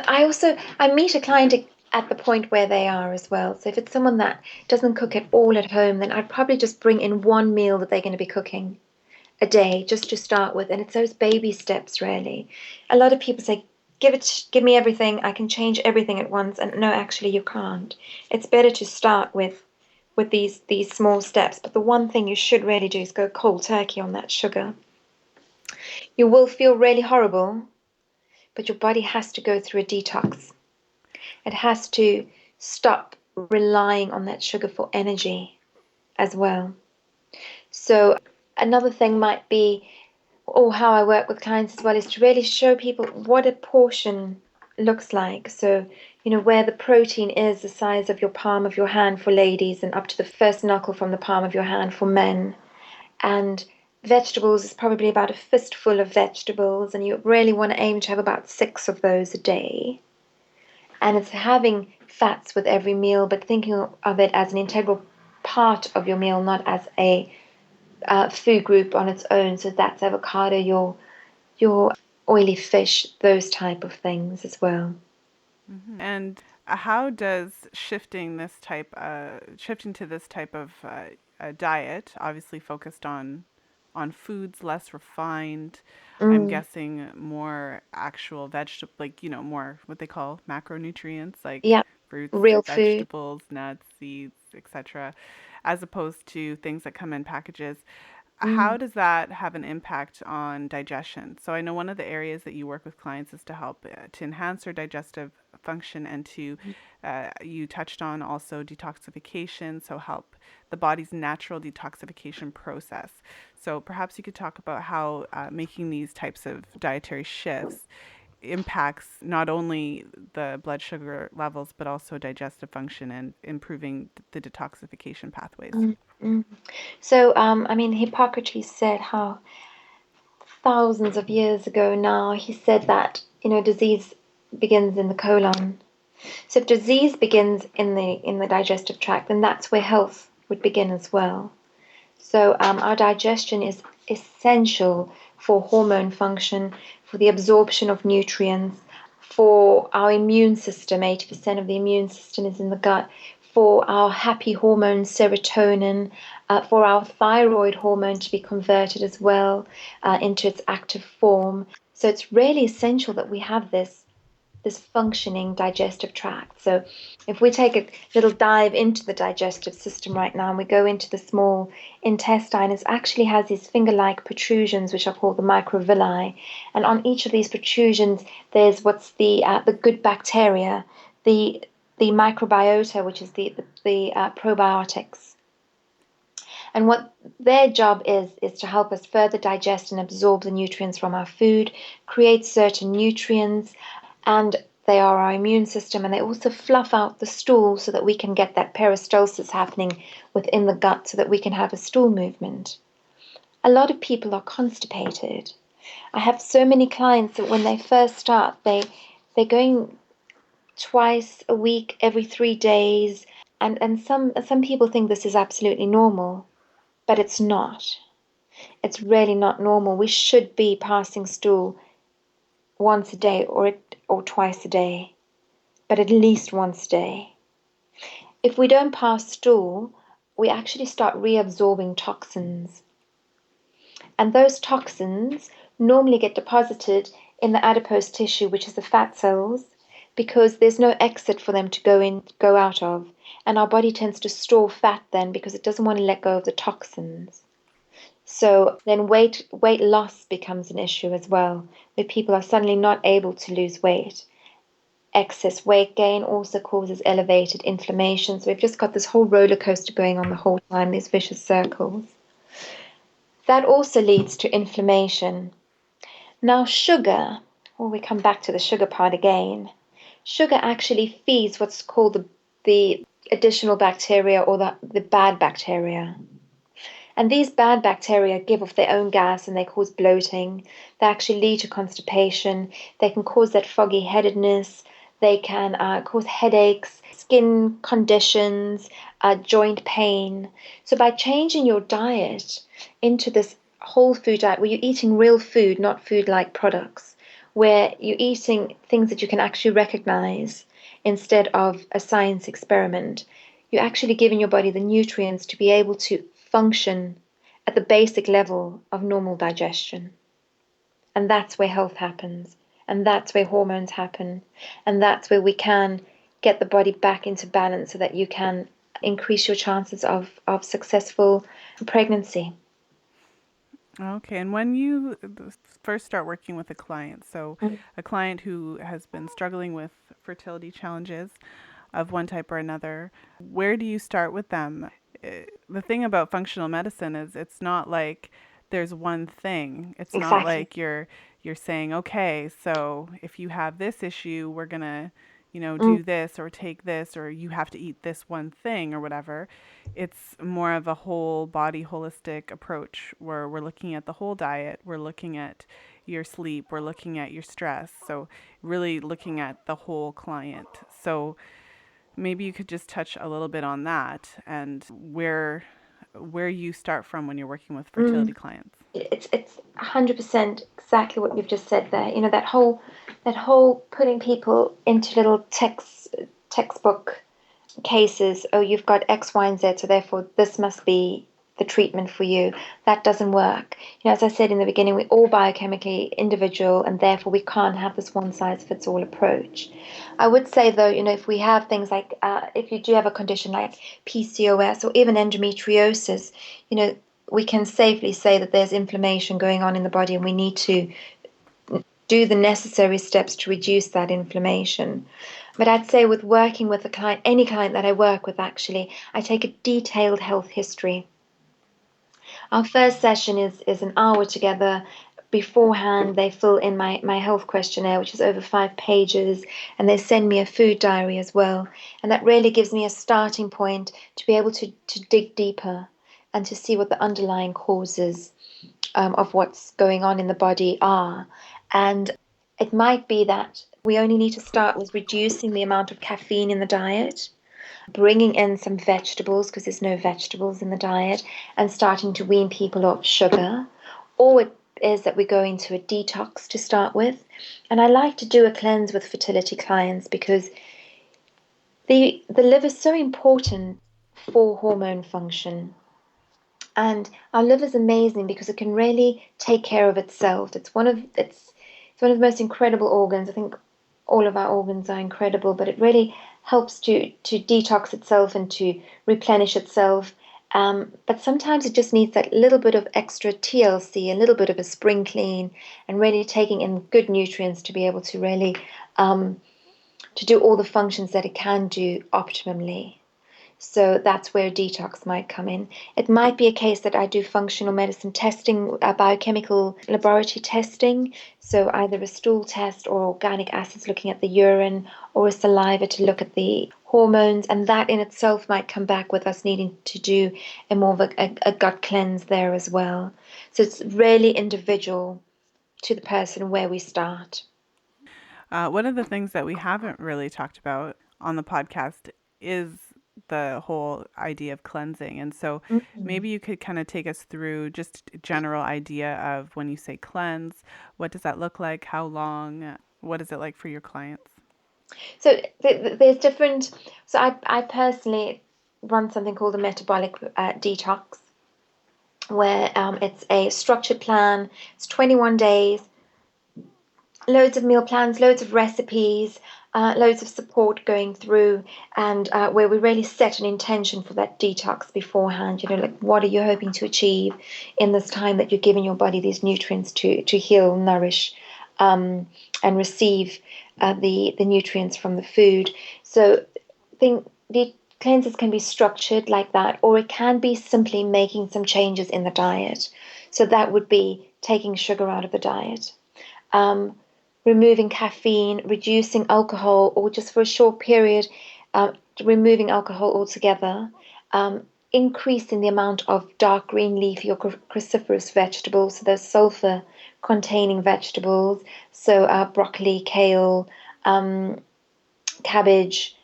I meet a client at the point where they are as well. So if it's someone that doesn't cook at all at home, then I'd probably just bring in one meal that they're going to be cooking a day just to start with. And it's those baby steps, really. A lot of people say, give me everything. I can change everything at once. And no, actually, you can't. It's better to start with these small steps. But the one thing you should really do is go cold turkey on that sugar. You will feel really horrible, but your body has to go through a detox. It has to stop relying on that sugar for energy as well. So another thing might be, or how I work with clients as well, is to really show people what a portion looks like. So, where the protein is the size of your palm of your hand for ladies and up to the first knuckle from the palm of your hand for men. And vegetables is probably about a fistful of vegetables, and you really want to aim to have about 6 of those a day. And it's having fats with every meal, but thinking of it as an integral part of your meal, not as a food group on its own. So that's avocado, your oily fish, those type of things as well. And how does shifting to this type of diet, obviously focused on foods less refined, I'm Mm, guessing more actual vegetable, like more what they call macronutrients, like yeah, fruits, real food. vegetables, nuts, seeds, etc., as opposed to things that come in packages. Mm, How does that have an impact on digestion? So I know one of the areas that you work with clients is to help to enhance their digestive function and to you touched on also detoxification, so help the body's natural detoxification process. So perhaps you could talk about how making these types of dietary shifts impacts not only the blood sugar levels, but also digestive function and improving the detoxification pathways. Mm. So, I mean, Hippocrates said how thousands of years ago now, he said that, disease begins in the colon. So if disease begins in the digestive tract, then that's where health would begin as well. So our digestion is essential for hormone function, for the absorption of nutrients, for our immune system. 80% of the immune system is in the gut. For our happy hormone, serotonin, for our thyroid hormone to be converted as well into its active form. So it's really essential that we have this functioning digestive tract. So if we take a little dive into the digestive system right now and we go into the small intestine, it actually has these finger-like protrusions which are called the microvilli, and on each of these protrusions there's what's the good bacteria, the microbiota, which is the probiotics. And what their job is to help us further digest and absorb the nutrients from our food, create certain nutrients, and they are our immune system, and they also fluff out the stool so that we can get that peristalsis happening within the gut so that we can have a stool movement. A lot of people are constipated. I have so many clients that when they first start, they're going twice a week, every 3 days, and some people think this is absolutely normal, but it's not. It's really not normal. We should be passing stool once a day or twice a day, but at least once a day. If we don't pass stool, we actually start reabsorbing toxins. And those toxins normally get deposited in the adipose tissue, which is the fat cells, because there's no exit for them to go out of. And our body tends to store fat then because it doesn't want to let go of the toxins. So then weight loss becomes an issue as well, where people are suddenly not able to lose weight. Excess weight gain also causes elevated inflammation. So we've just got this whole roller coaster going on the whole time, these vicious circles. That also leads to inflammation. Now, sugar, we come back to the sugar part again. Sugar actually feeds what's called the additional bacteria or the bad bacteria. And these bad bacteria give off their own gas and they cause bloating. They actually lead to constipation. They can cause that foggy headedness. They can cause headaches, skin conditions, joint pain. So by changing your diet into this whole food diet where you're eating real food, not food-like products, where you're eating things that you can actually recognize instead of a science experiment, you're actually giving your body the nutrients to be able to function at the basic level of normal digestion. And that's where health happens. And that's where hormones happen. And that's where we can get the body back into balance so that you can increase your chances of successful pregnancy. Okay, and when you first start working with a client, so Mm. a client who has been struggling with fertility challenges of one type or another, where do you start with them? The thing about functional medicine is it's not like there's one thing. It's not Exactly. like you're saying, okay, so if you have this issue, we're gonna, Mm. do this or take this or you have to eat this one thing or whatever. It's more of a whole body holistic approach where we're looking at the whole diet, we're looking at your sleep, we're looking at your stress. So really looking at the whole client. So maybe you could just touch a little bit on that and where you start from when you're working with fertility Mm. clients. It's 100% exactly what you've just said there. That whole putting people into little textbook cases. Oh, you've got X, Y, and Z, so therefore this must be the treatment for you. That doesn't work. As I said in the beginning, we're all biochemically individual, and therefore we can't have this one size fits all approach. I would say though, if we have things like, if you do have a condition like PCOS or even endometriosis, we can safely say that there's inflammation going on in the body, and we need to do the necessary steps to reduce that inflammation. But I'd say with working with a client, any client that I work with, actually, I take a detailed health history. Our first session is an hour together beforehand, they fill in my health questionnaire, which is over 5 pages, and they send me a food diary as well. And that really gives me a starting point to be able to dig deeper and to see what the underlying causes of what's going on in the body are. And it might be that we only need to start with reducing the amount of caffeine in the diet, bringing in some vegetables because there's no vegetables in the diet, and starting to wean people off sugar. Or it is that we go into a detox to start with. And I like to do a cleanse with fertility clients because the liver is so important for hormone function. And our liver is amazing because it can really take care of itself. It's one of the most incredible organs. I think all of our organs are incredible, but it really helps to detox itself and to replenish itself. But sometimes it just needs that little bit of extra TLC, a little bit of a spring clean, and really taking in good nutrients to be able to really to do all the functions that it can do optimally. So that's where detox might come in. It might be a case that I do functional medicine testing, biochemical laboratory testing. So either a stool test or organic acids looking at the urine or a saliva to look at the hormones. And that in itself might come back with us needing to do a more of a gut cleanse there as well. So it's really individual to the person where we start. One of the things that we haven't really talked about on the podcast is the whole idea of cleansing. And so Mhm. maybe you could kind of take us through just a general idea of when you say cleanse, what does that look like? How long? What is it like for your clients? So there's different. So I personally run something called a metabolic detox, where it's a structured plan. It's 21 days, loads of meal plans, loads of recipes, loads of support going through, and where we really set an intention for that detox beforehand. You know, like what are you hoping to achieve in this time that you're giving your body these nutrients to heal, nourish, and receive the nutrients from the food. So, think the cleanses can be structured like that, or it can be simply making some changes in the diet. So that would be taking sugar out of the diet. Um, Removing caffeine, reducing alcohol, or just for a short period, removing alcohol altogether, increasing the amount of dark green leafy or cruciferous vegetables, so those sulfur containing vegetables, so broccoli, kale, um, cabbage,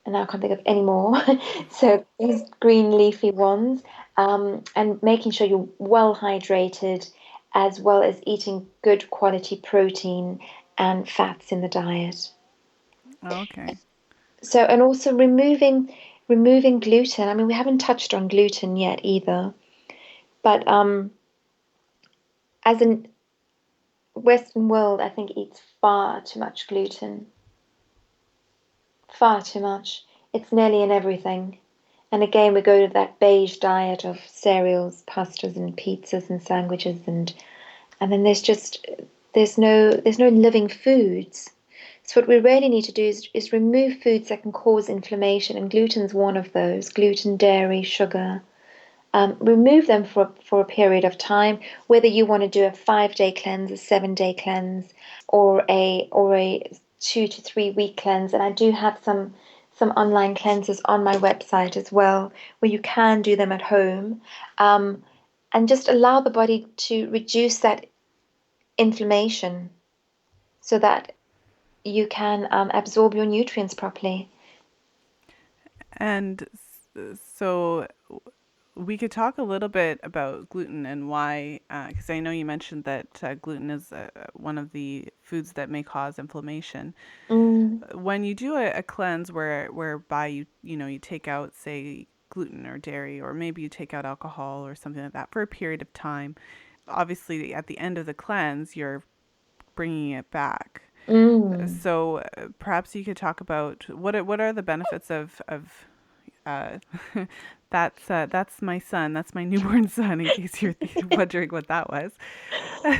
and now I can't think of any more. So these green leafy ones, and making sure you're well hydrated, as well as eating good quality protein and fats in the diet. Oh, okay. So, and also removing gluten. I mean, we haven't touched on gluten yet either, but as a Western world, I think eats far too much gluten, far too much. It's nearly in everything. And again, we go to that beige diet of cereals, pastas, and pizzas and sandwiches, and then there's no living foods. So what we really need to do is remove foods that can cause inflammation, and gluten's one of those. Gluten, dairy, sugar. Remove them for a period of time. Whether you want to do a 5 day cleanse, a 7 day cleanse, or a 2 to 3 week cleanse. And I do have some online cleanses on my website as well, where you can do them at home, um, and just allow the body to reduce that inflammation so that you can absorb your nutrients properly. And so we could talk a little bit about gluten and why, because I know you mentioned that gluten is one of the foods that may cause inflammation. Mm, When you do a cleanse whereby you take out, say, gluten or dairy, or maybe you take out alcohol or something like that for a period of time, obviously at the end of the cleanse you're bringing it back. mm. So perhaps you could talk about what are the benefits of uh, that's my son. That's my newborn son. In case you're wondering what that was.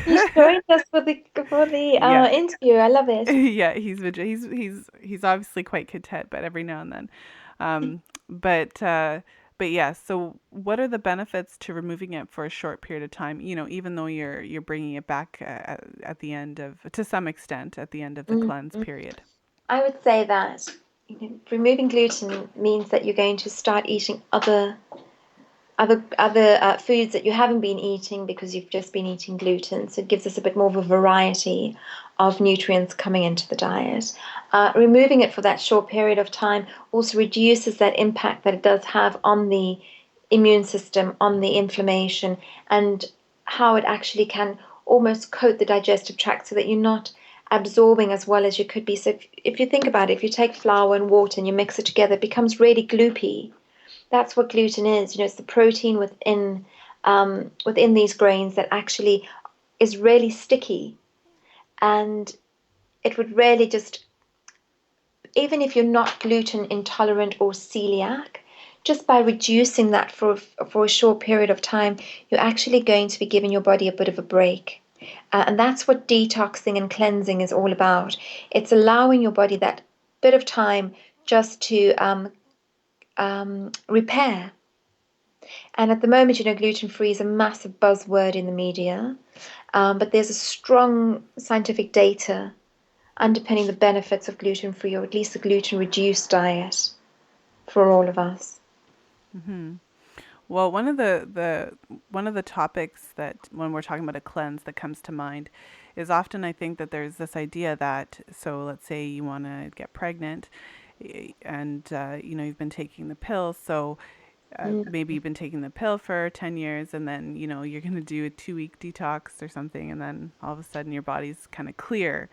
You joined us for the Yeah, interview. I love it. yeah. He's obviously quite content, but every now and then. But But yeah, so what are the benefits to removing it for a short period of time? Even though you're bringing it back at the end of, to some extent, at the end of the cleanse Mhm. period. I would say that removing gluten means that you're going to start eating other foods that you haven't been eating because you've just been eating gluten. So it gives us a bit more of a variety of nutrients coming into the diet. Removing it for that short period of time also reduces that impact that it does have on the immune system, on the inflammation, and how it actually can almost coat the digestive tract so that you're not absorbing as well as you could be. So if you think about it, if you take flour and water and you mix it together, it becomes really gloopy. That's what gluten is. It's the protein within these grains that actually is really sticky, and it would really just, even if you're not gluten intolerant or celiac, just by reducing that for a short period of time, you're actually going to be giving your body a bit of a break. And that's what detoxing and cleansing is all about. It's allowing your body that bit of time just to repair. And at the moment, gluten free is a massive buzzword in the media, but there's a strong scientific data underpinning the benefits of gluten free, or at least a gluten reduced diet for all of us. Well, one of the topics that when we're talking about a cleanse that comes to mind is often I think that there's this idea that, so let's say you want to get pregnant, and you've been taking the pill, so Mm, maybe you've been taking the pill for 10 years, and then you're going to do a 2-week detox or something, and then all of a sudden your body's kind of clear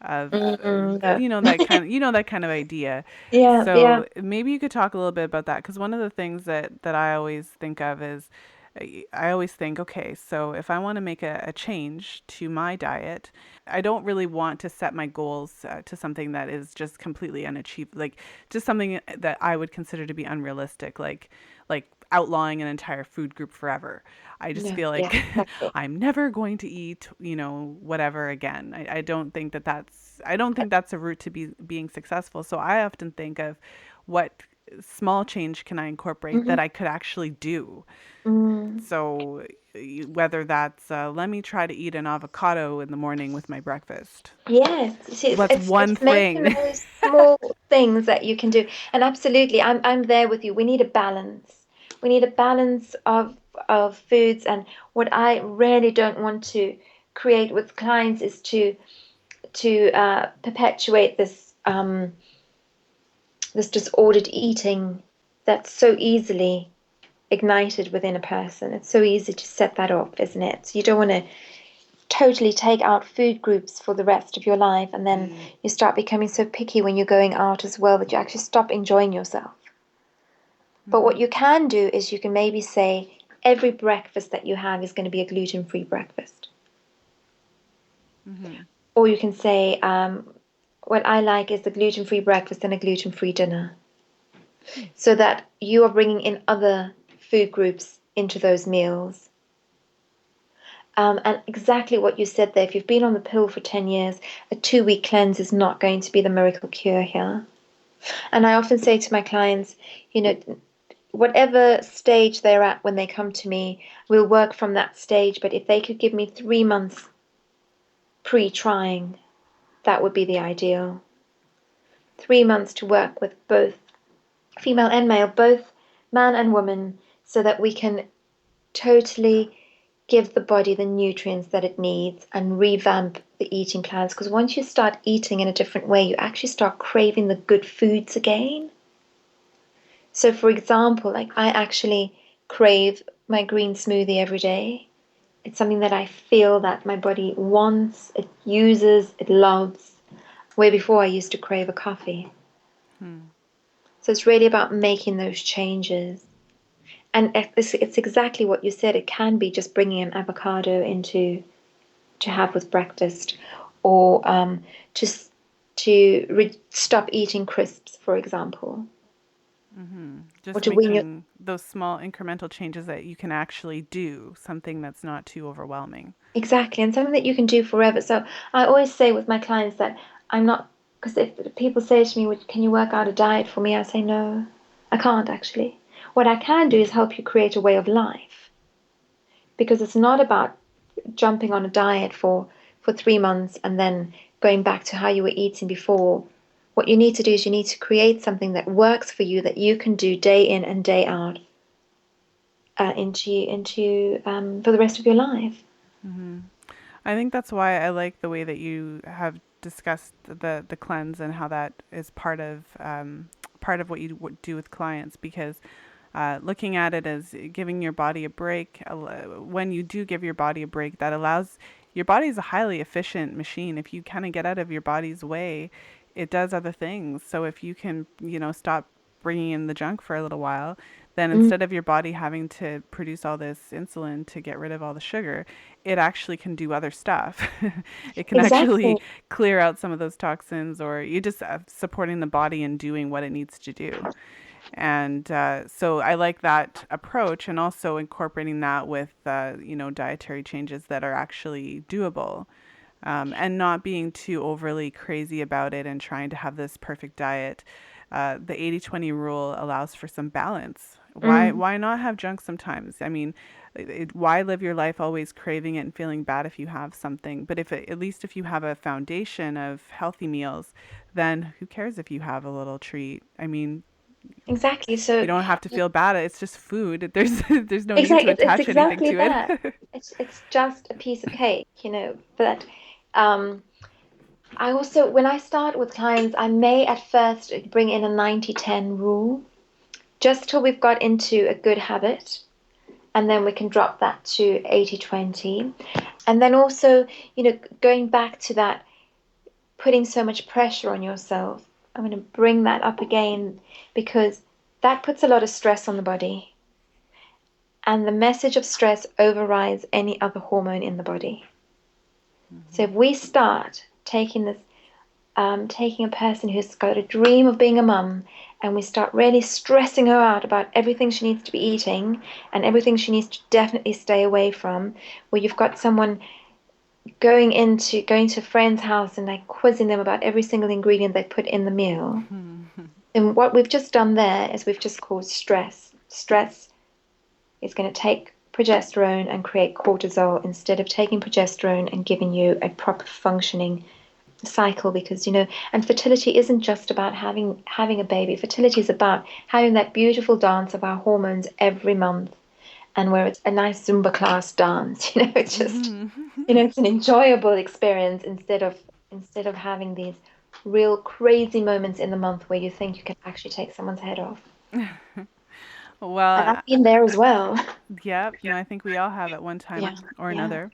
of yeah. that kind of idea. Yeah, yeah. So maybe you could talk a little bit about that, because one of the things that I always think of is, I always think, okay, so if I want to make a change to my diet, I don't really want to set my goals to something that is just completely unachievable, like just something that I would consider to be unrealistic, like outlawing an entire food group forever. I just No, feel yeah, like exactly. I'm never going to eat, whatever again. I don't think that's a route to being successful. So I often think of what small change can I incorporate Hmm. that I could actually do. Mm. So whether that's let me try to eat an avocado in the morning with my breakfast. Yes, see, What's one it's making thing? those small things that you can do. And absolutely, I'm there with you. We need a balance. We need a balance of foods. And what I really don't want to create with clients is to perpetuate this disordered eating that's so easily ignited within a person. It's so easy to set that off, isn't it? So you don't want to totally take out food groups for the rest of your life, and then you start becoming so picky when you're going out as well that you actually stop enjoying yourself. But what you can do is you can maybe say every breakfast that you have is going to be a gluten-free breakfast. Hmm. Or you can say, what I like is a gluten-free breakfast and a gluten-free dinner, so that you are bringing in other food groups into those meals. And exactly what you said there, if you've been on the pill for 10 years, a 2-week cleanse is not going to be the miracle cure here. And I often say to my clients, you know, whatever stage they're at when they come to me, we'll work from that stage. But if they could give me 3 months pre trying, that would be the ideal. 3 months to work with both female and male, both man and woman, so that we can totally give the body the nutrients that it needs and revamp the eating plans. Because once you start eating in a different way, you actually start craving the good foods again. So, for example, like I actually crave my green smoothie every day. It's something that I feel that my body wants, it uses, it loves, where before I used to crave a coffee. So it's really about making those changes. And it's exactly what you said. It can be just bringing an avocado into to have with breakfast, or just to stop eating crisps, for example, or Just to wean your making those small incremental changes that you can actually do, something that's not too overwhelming. exactly, and something that you can do forever. So I always say with my clients that I'm not, because if people say to me, "Can you work out a diet for me?" I say no, I can't actually. What I can do is help you create a way of life, because it's not about jumping on a diet for 3 months and then going back to how you were eating before. What you need to do is you need to create something that works for you, that you can do day in and day out, into for the rest of your life. Mm-hmm. I think that's why I like the way that you have discussed the cleanse and how that is part of what you do with clients, because looking at it as giving your body a break, when you do give your body a break, that allows your body is a highly efficient machine. If you kind of get out of your body's way, it does other things. So if you can, stop bringing in the junk for a little while, then Mm, instead of your body having to produce all this insulin to get rid of all the sugar, it actually can do other stuff. It can exactly. actually clear out some of those toxins, or you just supporting the body and doing what it needs to do. And so I like that approach, and also incorporating that with, dietary changes that are actually doable, and not being too overly crazy about it and trying to have this perfect diet. The 80-20 rule allows for some balance. Why, Mm, why not have junk sometimes? I mean, why live your life always craving it and feeling bad if you have something? But at least if you have a foundation of healthy meals, then who cares if you have a little treat? I mean, exactly. you So don't have to feel bad. It's just food. There's no need to exactly, it's attach anything exactly to that. it. It's just a piece of cake, But um, I also, when I start with clients, I may at first bring in a 90-10 rule, just till we've got into a good habit, and then we can drop that to 80-20. And then also, going back to that, putting so much pressure on yourself. I'm going to bring that up again, because that puts a lot of stress on the body. And the message of stress overrides any other hormone in the body. So if Mm-hmm. we start taking a person who's got a dream of being a mum, and we start really stressing her out about everything she needs to be eating and everything she needs to definitely stay away from, where you've got someone going to a friend's house and like quizzing them about every single ingredient they put in the meal. And what we've just done there is we've just caused stress. Stress is going to take progesterone and create cortisol, instead of taking progesterone and giving you a proper functioning cycle. Because and fertility isn't just about having a baby. Fertility is about having that beautiful dance of our hormones every month, and where it's a nice Zumba class dance. It's just, Mm-hmm. it's an enjoyable experience, instead of having these real crazy moments in the month where you think you can actually take someone's head off. And Well, I've been there as well. yeah, no, I think we all have at one Yeah, time or yeah. another.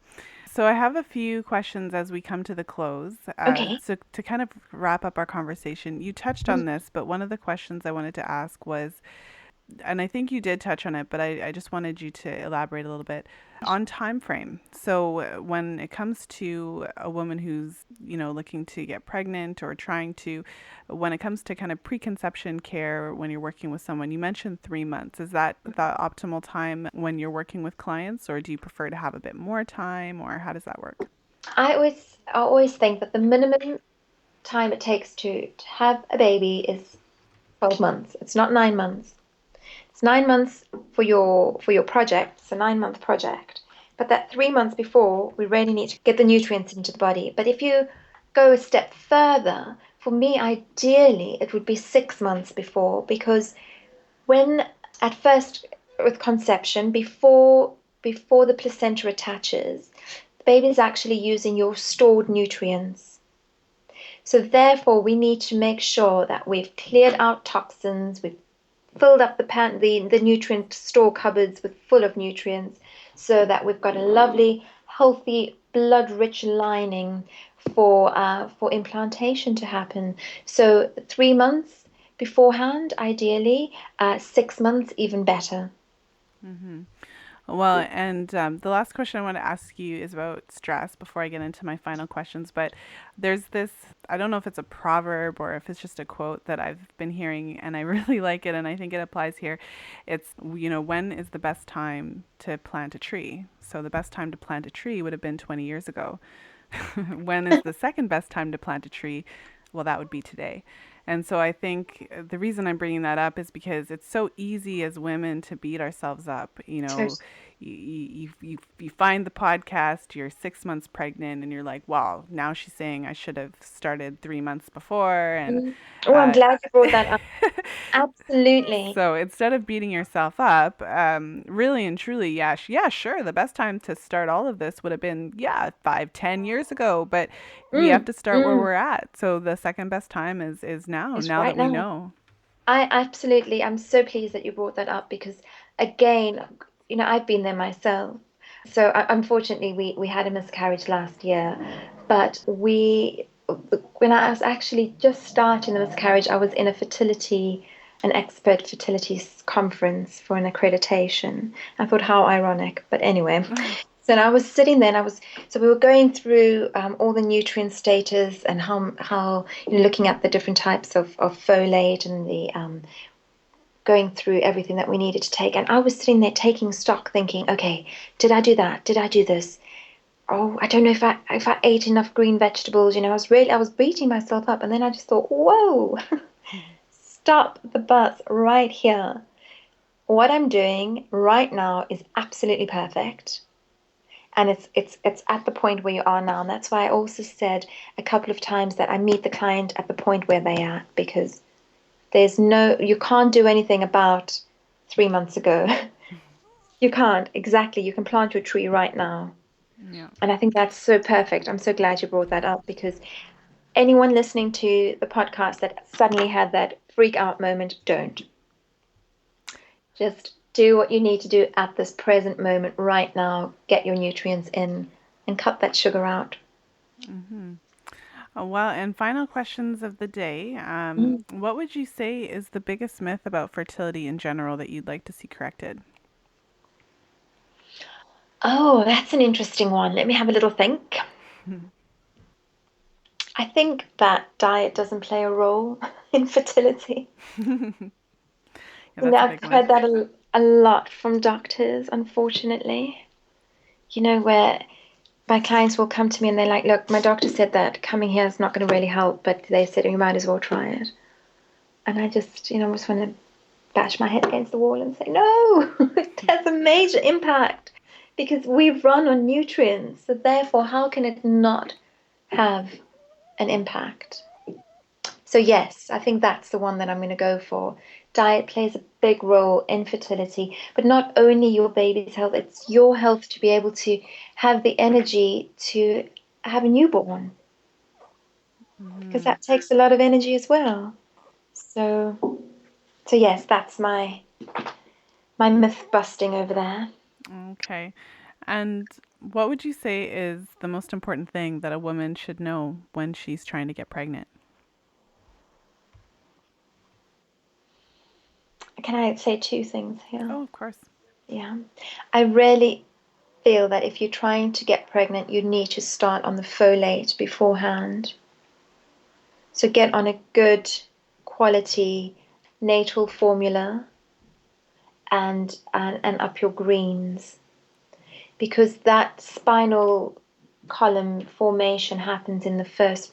So I have a few questions as we come to the close. Okay. So to kind of wrap up our conversation, you touched Mm, on this, but one of the questions I wanted to ask was, and I think you did touch on it, but I just wanted you to elaborate a little bit on time frame. So when it comes to a woman who's, looking to get pregnant or trying to, when it comes to kind of preconception care, when you're working with someone, you mentioned 3 months. Is that the optimal time when you're working with clients, or do you prefer to have a bit more time, or how does that work? I always think that the minimum time it takes to have a baby is 12 months. It's not 9 months. It's 9 months for your project. It's a 9 month project. But that 3 months before, we really need to get the nutrients into the body. But if you go a step further, for me, ideally, it would be 6 months before, because when at first with conception, before the placenta attaches, the baby is actually using your stored nutrients. So therefore, we need to make sure that we've cleared out toxins, we've filled up the nutrient store cupboards with full of nutrients, so that we've got a lovely, healthy, blood-rich lining for implantation to happen. So 3 months beforehand, ideally, 6 months even better. Mm-hmm. Well, and the last question I want to ask you is about stress before I get into my final questions. But there's this, I don't know if it's a proverb or if it's just a quote that I've been hearing, and I really like it, and I think it applies here. It's, when is the best time to plant a tree? So the best time to plant a tree would have been 20 years ago. When is the second best time to plant a tree? Well, that would be today. And so I think the reason I'm bringing that up is because it's so easy as women to beat ourselves up. You know, Tot- you find the podcast, you're 6 months pregnant, and you're like, wow, now she's saying I should have started 3 months before. And Mm. Oh, I'm uh, glad you brought that up. Absolutely. so instead of beating yourself up, really and truly, yeah, yeah, sure, the best time to start all of this would have been, yeah, 5, 10 years ago. But we have Mm, to start where mm. we're at. So the second best time is now. It's Now right that we now. know. I'm so pleased that you brought that up because, again, I've been there myself. So unfortunately, we had a miscarriage last year, but when I was actually just starting the miscarriage, I was in an expert fertility conference for an accreditation. I thought, how ironic, but anyway. So I was sitting there, and so we were going through all the nutrient status and how looking at the different types of folate and the going through everything that we needed to take. And I was sitting there taking stock, thinking, okay, did I do that? Did I do this? Oh, I don't know if I ate enough green vegetables. I was beating myself up, and then I just thought, whoa, stop the bus right here. What I'm doing right now is absolutely perfect. And it's at the point where you are now. And that's why I also said a couple of times that I meet the client at the point where they are, because you can't do anything about 3 months ago. You can't, exactly. You can plant your tree right now. Yeah. And I think that's so perfect. I'm so glad you brought that up because anyone listening to the podcast that suddenly had that freak out moment, don't. Just do what you need to do at this present moment right now. Get your nutrients in and cut that sugar out. Mm-hmm. Well, and final questions of the day. Mm. What would you say is the biggest myth about fertility in general that you'd like to see corrected? Oh, that's an interesting one. Let me have a little think. I think that diet doesn't play a role in fertility. Yeah, that's a I've big myth. heard that a lot from doctors, unfortunately. Where my clients will come to me and they're like, look, my doctor said that coming here is not going to really help, but they said you might as well try it. And I just want to bash my head against the wall and say, no, it has a major impact because we run on nutrients. So therefore, how can it not have an impact? So yes, I think that's the one that I'm going to go for. Diet plays a big role in fertility, but not only your baby's health, it's your health to be able to have the energy to have a newborn, because Mm-hmm. that takes a lot of energy as well. So yes, that's my myth busting over there. Okay. And what would you say is the most important thing that a woman should know when she's trying to get pregnant? Can I say two things here? Oh, of course. Yeah. I really feel that if you're trying to get pregnant, you need to start on the folate beforehand. So get on a good quality natal formula and up your greens because that spinal column formation happens in the first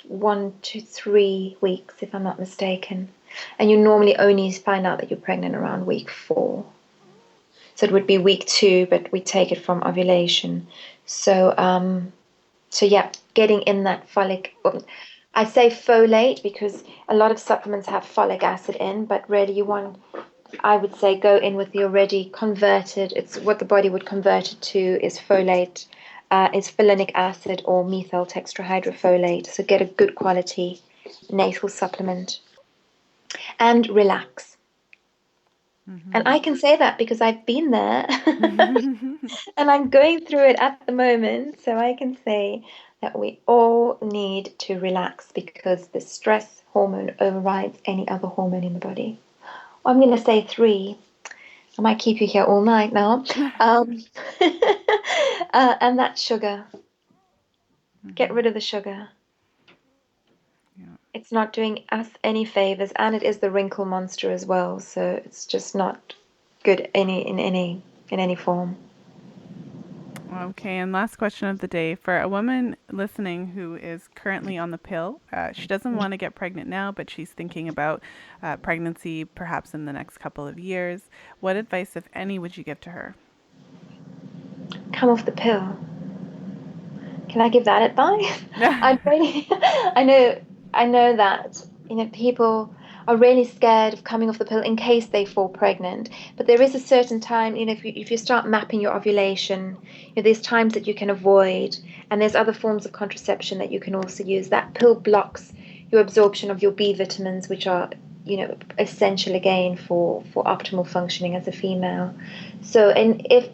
1 to 3 weeks, if I'm not mistaken. And you normally only find out that you're pregnant around week 4. So it would be week 2, but we take it from ovulation. So yeah, getting in that folic. I say folate because a lot of supplements have folic acid in, but really I would say go in with the already converted. It's what the body would convert it to is folate, is folinic acid or methyl tetrahydrofolate. So get a good quality nasal supplement and relax. And Mm-hmm. I can say that because I've been there and I'm going through it at the moment. So I can say that we all need to relax because the stress hormone overrides any other hormone in the body. Well, I'm going to say 3. I might keep you here all night now. Um, and that's sugar. Get Mm-hmm. rid of the sugar. Yeah. It's not doing us any favors, and it is the wrinkle monster as well. So it's just not good in any form. Okay, and last question of the day. For a woman listening who is currently on the pill, she doesn't want to get pregnant now, but she's thinking about pregnancy perhaps in the next couple of years. What advice, if any, would you give to her? Come off the pill. Can I give that advice? I really, I know that people are really scared of coming off the pill in case they fall pregnant. But there is a certain time, if you start mapping your ovulation, there's times that you can avoid, and there's other forms of contraception that you can also use. That pill blocks your absorption of your B vitamins, which are essential again for optimal functioning as a female. So, and if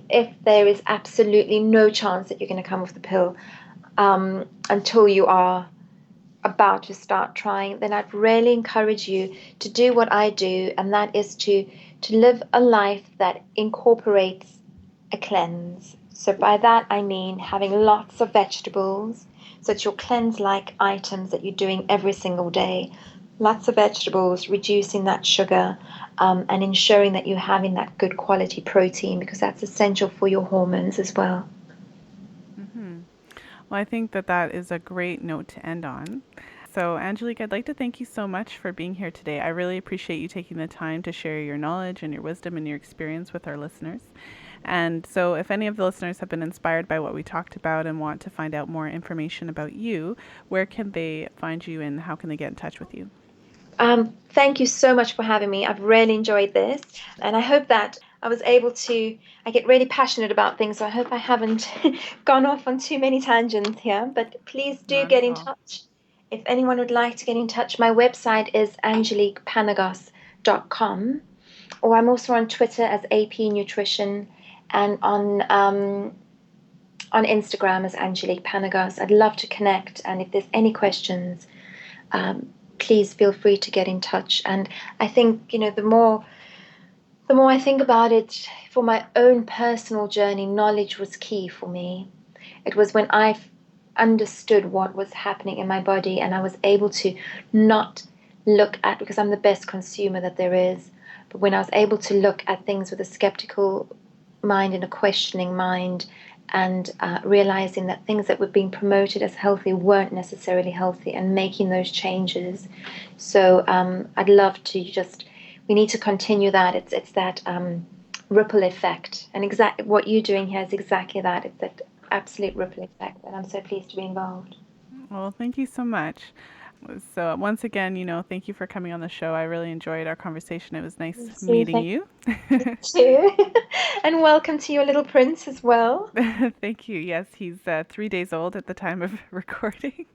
there is absolutely no chance that you're going to come off the pill, until you are about to start trying, then I'd really encourage you to do what I do, and that is to live a life that incorporates a cleanse. So by that I mean having lots of vegetables. So it's your cleanse-like items that you're doing every single day. Lots of vegetables, reducing that sugar, and ensuring that you're having that good quality protein, because that's essential for your hormones as well. Mm-hmm. Well, I think that that is a great note to end on. So, Angelique, I'd like to thank you so much for being here today. I really appreciate you taking the time to share your knowledge and your wisdom and your experience with our listeners. And so, if any of the listeners have been inspired by what we talked about and want to find out more information about you, where can they find you and how can they get in touch with you? Thank you so much for having me. I've really enjoyed this, and I hope that I was able to. I get really passionate about things, so I hope I haven't gone off on too many tangents here. But please do Not at get in all. touch. If anyone would like to get in touch, my website is angeliquepanagos.com, or I'm also on Twitter as AP Nutrition, and on Instagram as Angelique Panagos. I'd love to connect, and if there's any questions, um, please feel free to get in touch. And I think the more I think about it, for my own personal journey, knowledge was key for me. It was when I understood what was happening in my body, and I was able to not look at, because I'm the best consumer that there is, but when I was able to look at things with a skeptical mind and a questioning mind, and realizing that things that were being promoted as healthy weren't necessarily healthy, and making those changes. So I'd love to just, we need to continue that. It's that ripple effect, and exactly what you're doing here is exactly that. It's that absolute ripple effect, and I'm so pleased to be involved. Well, thank you so much. So, once again, thank you for coming on the show. I really enjoyed our conversation. It was nice So meeting thank you. you. And welcome to your little prince as well. Thank you. Yes, he's 3 days old at the time of recording.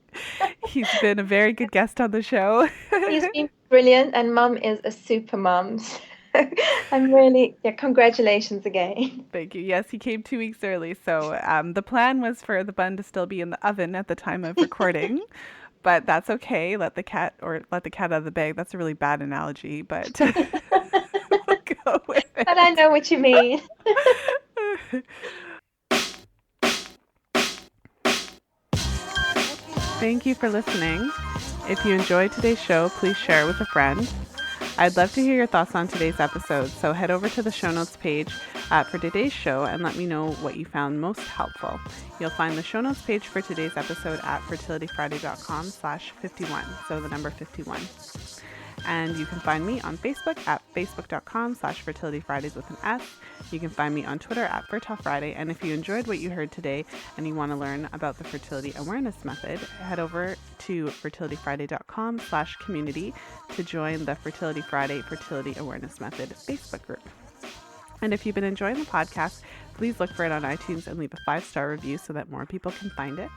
He's been a very good guest on the show. He's been brilliant, and mum is a super mum. I'm really, yeah, congratulations again. Thank you. Yes, he came 2 weeks early. So the plan was for the bun to still be in the oven at the time of recording, but that's okay. Let the cat out of the bag. That's a really bad analogy, but we'll go with But I it. know what you mean. Thank you for listening. If you enjoyed today's show, please share it with a friend. I'd love to hear your thoughts on today's episode, so head over to the show notes page for today's show and let me know what you found most helpful. You'll find the show notes page for today's episode at fertilityfriday.com/51, so the number 51. And you can find me on Facebook at facebook.com/fertilityfridays with an S. You can find me on Twitter at Fertile Friday. And if you enjoyed what you heard today and you want to learn about the fertility awareness method, head over to fertilityfriday.com/community to join the Fertility Friday Fertility Awareness Method Facebook group. And if you've been enjoying the podcast, please look for it on iTunes and leave a 5-star review so that more people can find it.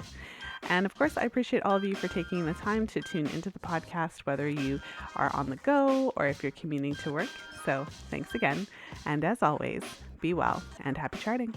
And of course, I appreciate all of you for taking the time to tune into the podcast, whether you are on the go or if you're commuting to work. So thanks again. And as always, be well and happy charting.